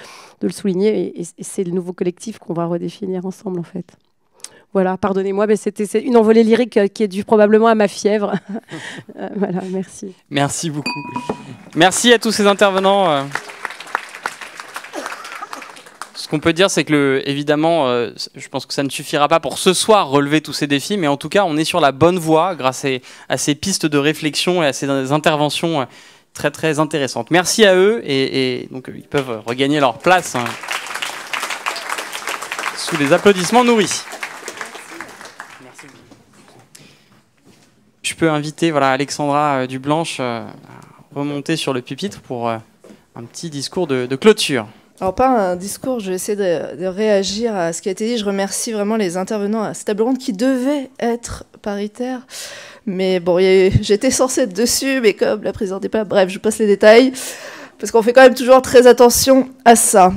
le souligner, et c'est le nouveau collectif qu'on va redéfinir ensemble en fait. Voilà, pardonnez-moi, mais c'est une envolée lyrique qui est due probablement à ma fièvre. Voilà, merci. Merci beaucoup. Merci à tous ces intervenants. Ce qu'on peut dire, c'est que, évidemment, je pense que ça ne suffira pas pour ce soir relever tous ces défis, mais en tout cas, on est sur la bonne voie grâce à ces pistes de réflexion et à ces interventions très, très intéressantes. Merci à eux, et donc ils peuvent regagner leur place sous les applaudissements nourris. Je peux inviter Alexandra Dublanche à remonter sur le pupitre pour un petit discours de clôture. Alors pas un discours, je vais essayer de réagir à ce qui a été dit. Je remercie vraiment les intervenants à cette table ronde qui devait être paritaire. Mais bon, j'étais censée être dessus, mais comme la présidente n'est pas là, bref, je passe les détails, parce qu'on fait quand même toujours très attention à ça.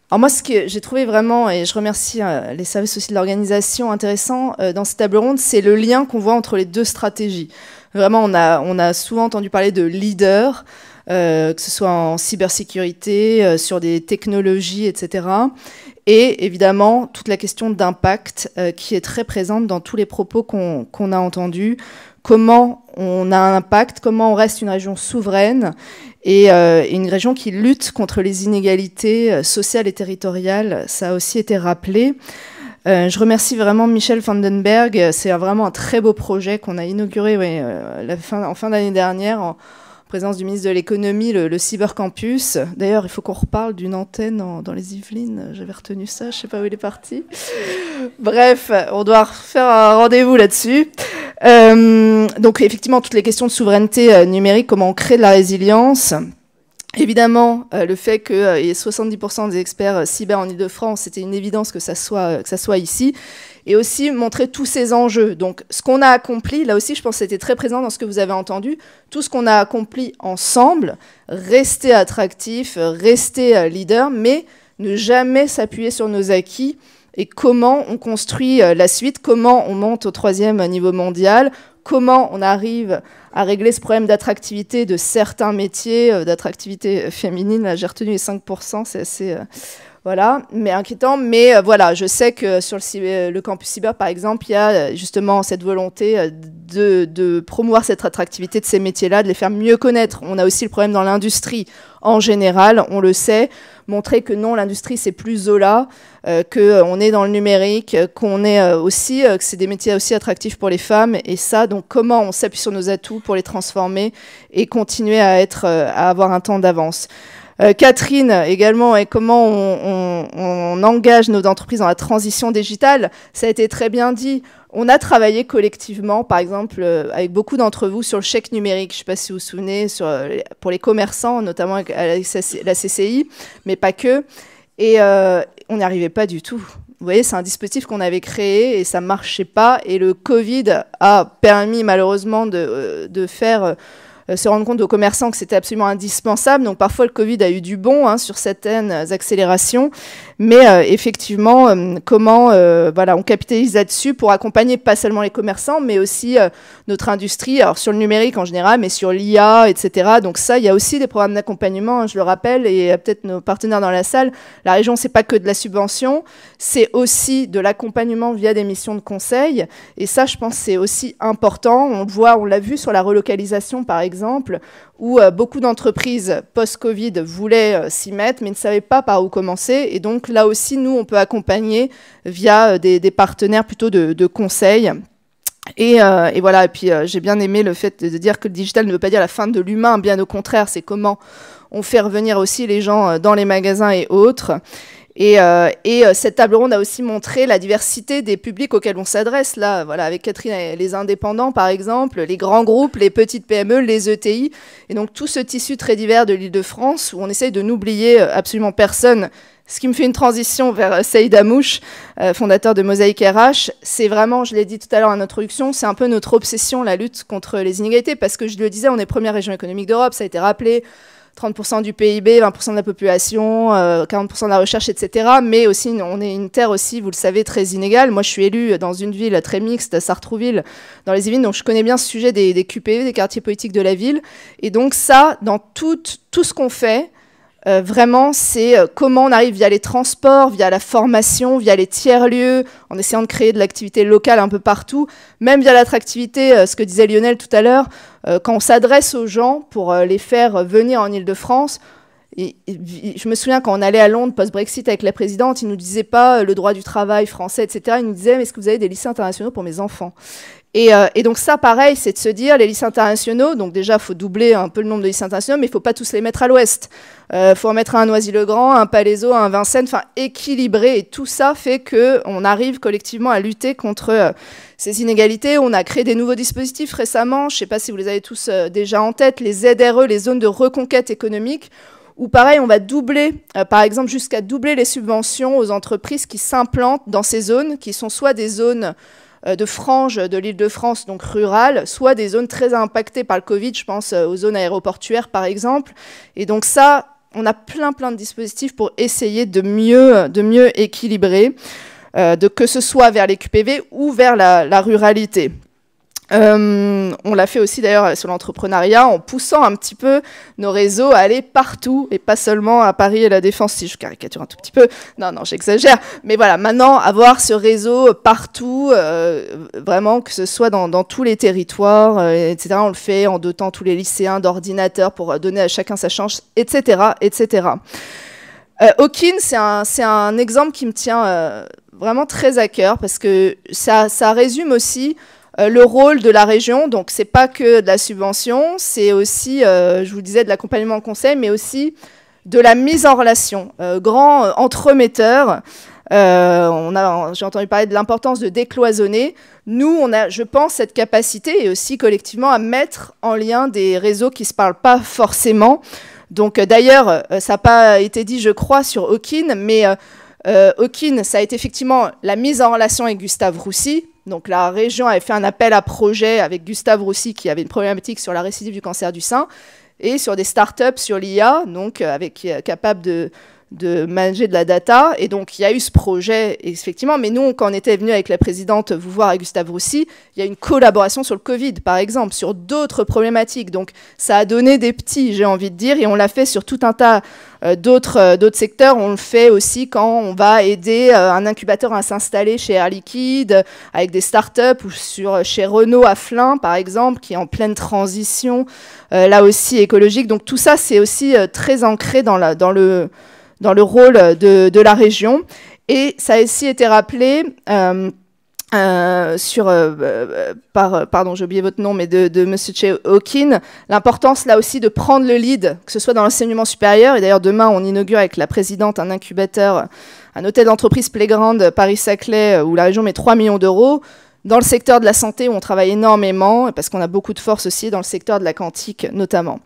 Alors moi, ce que j'ai trouvé vraiment, et je remercie les services aussi de l'organisation intéressant dans cette table ronde, c'est le lien qu'on voit entre les 2 stratégies. Vraiment, on a souvent entendu parler de leaders, que ce soit en cybersécurité, sur des technologies, etc. Et évidemment, toute la question d'impact qui est très présente dans tous les propos qu'on a entendus. Comment on a un impact, comment on reste une région souveraine et une région qui lutte contre les inégalités sociales et territoriales, ça a aussi été rappelé. Je remercie vraiment Michel Vandenberg. C'est vraiment un très beau projet qu'on a inauguré en fin d'année dernière en présence du ministre de l'économie, le Cybercampus. D'ailleurs, il faut qu'on reparle d'une antenne dans les Yvelines. J'avais retenu ça, je ne sais pas où il est parti. Bref, on doit faire un rendez-vous là-dessus. Donc effectivement, toutes les questions de souveraineté numérique, comment on crée de la résilience. Évidemment, le fait qu'il y ait 70% des experts cyber en Ile-de-France, c'était une évidence que ça soit ici. Et aussi montrer tous ces enjeux. Donc, ce qu'on a accompli, là aussi, je pense que c'était très présent dans ce que vous avez entendu, tout ce qu'on a accompli ensemble, rester attractif, rester leader, mais ne jamais s'appuyer sur nos acquis et comment on construit la suite, comment on monte au 3e niveau mondial, comment on arrive à régler ce problème d'attractivité de certains métiers, d'attractivité féminine. Là, j'ai retenu les 5%, c'est assez... Voilà, mais inquiétant. Mais voilà, je sais que sur le campus cyber, par exemple, il y a justement cette volonté de promouvoir cette attractivité de ces métiers-là, de les faire mieux connaître. On a aussi le problème dans l'industrie en général, on le sait. Montrer que non, l'industrie, c'est plus Zola, qu'on est dans le numérique, qu'on est aussi, que c'est des métiers aussi attractifs pour les femmes. Et ça, donc comment on s'appuie sur nos atouts pour les transformer et continuer à avoir un temps d'avance. Catherine, également, et comment on engage nos entreprises dans la transition digitale. Ça a été très bien dit. On a travaillé collectivement, par exemple, avec beaucoup d'entre vous, sur le chèque numérique. Je ne sais pas si vous vous souvenez, pour les commerçants, notamment avec la CCI, mais pas que. Et on n'y arrivait pas du tout. Vous voyez, c'est un dispositif qu'on avait créé et ça ne marchait pas. Et le Covid a permis, malheureusement, de faire... se rendre compte aux commerçants que c'était absolument indispensable. Donc parfois le Covid a eu du bon sur certaines accélérations, mais effectivement, comment on capitalise là-dessus pour accompagner pas seulement les commerçants, mais aussi notre industrie, alors sur le numérique en général, mais sur l'IA, etc. Donc ça, il y a aussi des programmes d'accompagnement, je le rappelle, et peut-être nos partenaires dans la salle. La région, c'est pas que de la subvention, c'est aussi de l'accompagnement via des missions de conseil. Et ça, je pense, c'est aussi important. On l'a vu sur la relocalisation, par exemple, où beaucoup d'entreprises post-Covid voulaient s'y mettre, mais ne savaient pas par où commencer. Et donc là aussi, nous, on peut accompagner via des partenaires plutôt de conseil. Et voilà, et puis j'ai bien aimé le fait de dire que le digital ne veut pas dire la fin de l'humain, bien au contraire, c'est comment on fait revenir aussi les gens dans les magasins et autres. Et cette table ronde a aussi montré la diversité des publics auxquels on s'adresse. Là, voilà, avec Catherine, les indépendants, par exemple, les grands groupes, les petites PME, les ETI. Et donc, tout ce tissu très divers de l'Île-de-France, où on essaye de n'oublier absolument personne. Ce qui me fait une transition vers Saïd Amouche, fondateur de Mosaïque RH. C'est vraiment, je l'ai dit tout à l'heure en introduction, c'est un peu notre obsession, la lutte contre les inégalités. Parce que je le disais, on est première région économique d'Europe, ça a été rappelé. 30% du PIB, 20% de la population, 40% de la recherche, etc. Mais aussi, on est une terre aussi, vous le savez, très inégale. Moi, je suis élue dans une ville très mixte, Sartrouville, dans les Yvelines, donc je connais bien ce sujet des QPV, des quartiers politiques de la ville. Et donc ça, dans tout ce qu'on fait, vraiment, c'est comment on arrive via les transports, via la formation, via les tiers-lieux, en essayant de créer de l'activité locale un peu partout, même via l'attractivité, ce que disait Lionel tout à l'heure, quand on s'adresse aux gens pour les faire venir en Ile-de-France. Je me souviens quand on allait à Londres post-Brexit avec la présidente, ils ne nous disaient pas le droit du travail français, etc. Ils nous disaient, mais est-ce que vous avez des lycées internationaux pour mes enfants ? Et donc ça, pareil, c'est de se dire, les lycées internationaux, donc déjà, il faut doubler un peu le nombre de lycées internationaux, mais il ne faut pas tous les mettre à l'ouest. Il faut en mettre un à Noisy-le-Grand, un Palaiseau, un Vincennes, enfin équilibré. Et tout ça fait qu'on arrive collectivement à lutter contre ces inégalités. On a créé des nouveaux dispositifs récemment, je ne sais pas si vous les avez tous déjà en tête, les ZRE, les zones de reconquête économique, où pareil, on va doubler, par exemple, jusqu'à doubler les subventions aux entreprises qui s'implantent dans ces zones, qui sont soit des zones de franges de l'Île-de-France, donc rurales, soit des zones très impactées par le Covid, je pense aux zones aéroportuaires, par exemple. Et donc ça, on a plein de dispositifs pour essayer de mieux équilibrer, que ce soit vers les QPV ou vers la ruralité. On l'a fait aussi d'ailleurs sur l'entrepreneuriat en poussant un petit peu nos réseaux à aller partout et pas seulement à Paris et la Défense, si je caricature un tout petit peu. Non, j'exagère. Mais voilà, maintenant, avoir ce réseau partout, vraiment, que ce soit dans tous les territoires, etc. On le fait en dotant tous les lycéens d'ordinateurs pour donner à chacun sa chance, etc., etc. Hawkin, c'est un exemple qui me tient vraiment très à cœur parce que ça résume aussi le rôle de la région. Donc, c'est pas que de la subvention, c'est aussi, je vous disais, de l'accompagnement en conseil, mais aussi de la mise en relation. Grand entremetteur. J'ai entendu parler de l'importance de décloisonner. Nous, on a, je pense, cette capacité et aussi collectivement à mettre en lien des réseaux qui ne se parlent pas forcément. Donc d'ailleurs, ça n'a pas été dit, je crois, sur Hawkin, mais Hawkin, ça a été effectivement la mise en relation avec Gustave Roussy. Donc la région avait fait un appel à projet avec Gustave Roussy qui avait une problématique sur la récidive du cancer du sein et sur des startups sur l'IA, donc capable de manager de la data. Et donc, il y a eu ce projet, effectivement. Mais nous, quand on était venu avec la présidente vous voir avec Gustave Roussy, il y a une collaboration sur le Covid, par exemple, sur d'autres problématiques. Donc, ça a donné des petits, j'ai envie de dire, et on l'a fait sur tout un tas d'autres secteurs. On le fait aussi quand on va aider un incubateur à s'installer chez Air Liquide, avec des startups, ou chez Renault à Flins, par exemple, qui est en pleine transition, là aussi écologique. Donc, tout ça, c'est aussi très ancré dans le rôle de la région. Et ça a aussi été rappelé pardon, j'ai oublié votre nom, mais de M. Hawkin, l'importance là aussi de prendre le lead, que ce soit dans l'enseignement supérieur. Et d'ailleurs, demain, on inaugure avec la présidente un incubateur, un hôtel d'entreprise Playground Paris-Saclay, où la région met 3 millions d'euros. Dans le secteur de la santé, où on travaille énormément, parce qu'on a beaucoup de force aussi dans le secteur de la quantique, notamment.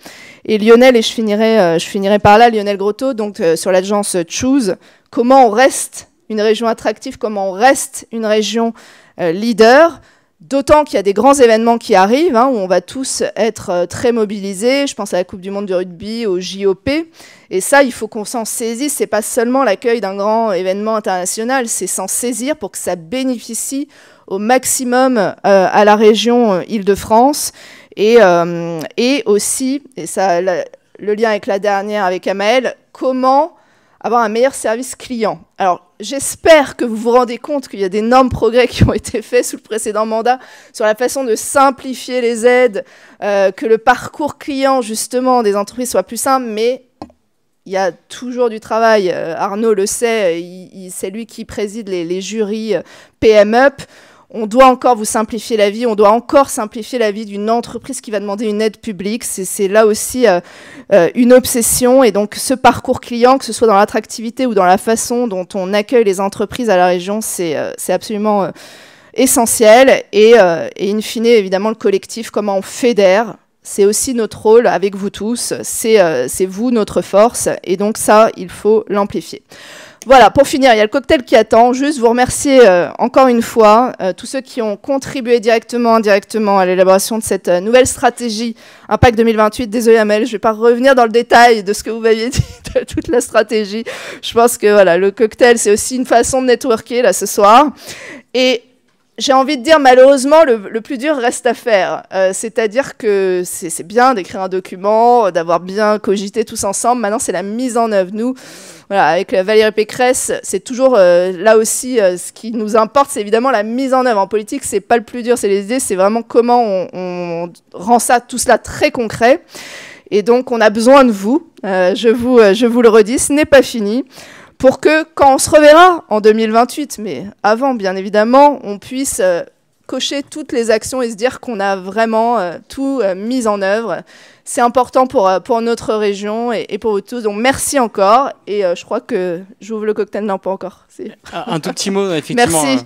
Et Lionel, et je finirai par là, Lionel Grotto, donc sur l'agence Choose, comment on reste une région attractive, comment on reste une région leader, d'autant qu'il y a des grands événements qui arrivent, où on va tous être très mobilisés. Je pense à la Coupe du Monde de rugby, au JOP. Et ça, il faut qu'on s'en saisisse. C'est pas seulement l'accueil d'un grand événement international, c'est s'en saisir pour que ça bénéficie au maximum à la région Île-de-France. Et aussi, et ça, le lien avec la dernière, avec Amael, comment avoir un meilleur service client. Alors, j'espère que vous vous rendez compte qu'il y a d'énormes progrès qui ont été faits sous le précédent mandat sur la façon de simplifier les aides, que le parcours client, justement, des entreprises soit plus simple, mais il y a toujours du travail. Arnaud le sait, c'est lui qui préside les jurys PM-Up. On doit encore vous simplifier la vie, on doit encore simplifier la vie d'une entreprise qui va demander une aide publique. C'est là aussi une obsession. Et donc ce parcours client, que ce soit dans l'attractivité ou dans la façon dont on accueille les entreprises à la région, c'est absolument essentiel. Et in fine, évidemment, le collectif, comment on fédère. C'est aussi notre rôle avec vous tous, c'est vous notre force. Et donc ça, il faut l'amplifier. Voilà, pour finir, il y a le cocktail qui attend. Juste vous remercier encore une fois tous ceux qui ont contribué directement, indirectement à l'élaboration de cette nouvelle stratégie Impact 2028. Désolé Amel, je ne vais pas revenir dans le détail de ce que vous m'aviez dit de toute la stratégie. Je pense que voilà, le cocktail, c'est aussi une façon de networker là ce soir. Et j'ai envie de dire, malheureusement, le plus dur reste à faire. C'est-à-dire que c'est bien d'écrire un document, d'avoir bien cogité tous ensemble. Maintenant, c'est la mise en œuvre. Nous, voilà, avec Valérie Pécresse, c'est toujours là aussi ce qui nous importe, c'est évidemment la mise en œuvre. En politique, c'est pas le plus dur, c'est les idées, c'est vraiment comment on rend tout cela très concret. Et donc, on a besoin de vous. Je vous le redis, ce n'est pas fini. Pour que, quand on se reverra en 2028, mais avant, bien évidemment, on puisse cocher toutes les actions et se dire qu'on a vraiment tout mis en œuvre. C'est important pour notre région et pour vous tous. Donc, merci encore. Et je crois que j'ouvre le cocktail. Non, pas encore. Un tout petit mot, effectivement. Merci.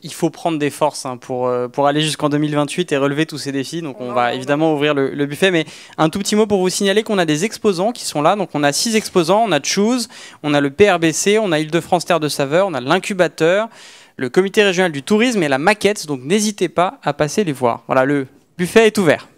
Il faut prendre des forces pour aller jusqu'en 2028 et relever tous ces défis. Donc on va évidemment ouvrir le buffet. Mais un tout petit mot pour vous signaler qu'on a des exposants qui sont là. Donc on a 6 exposants. On a Choose, on a le PRBC, on a Île-de-France Terre de Saveur, on a l'incubateur, le comité régional du tourisme et la maquette. Donc n'hésitez pas à passer les voir. Voilà, le buffet est ouvert.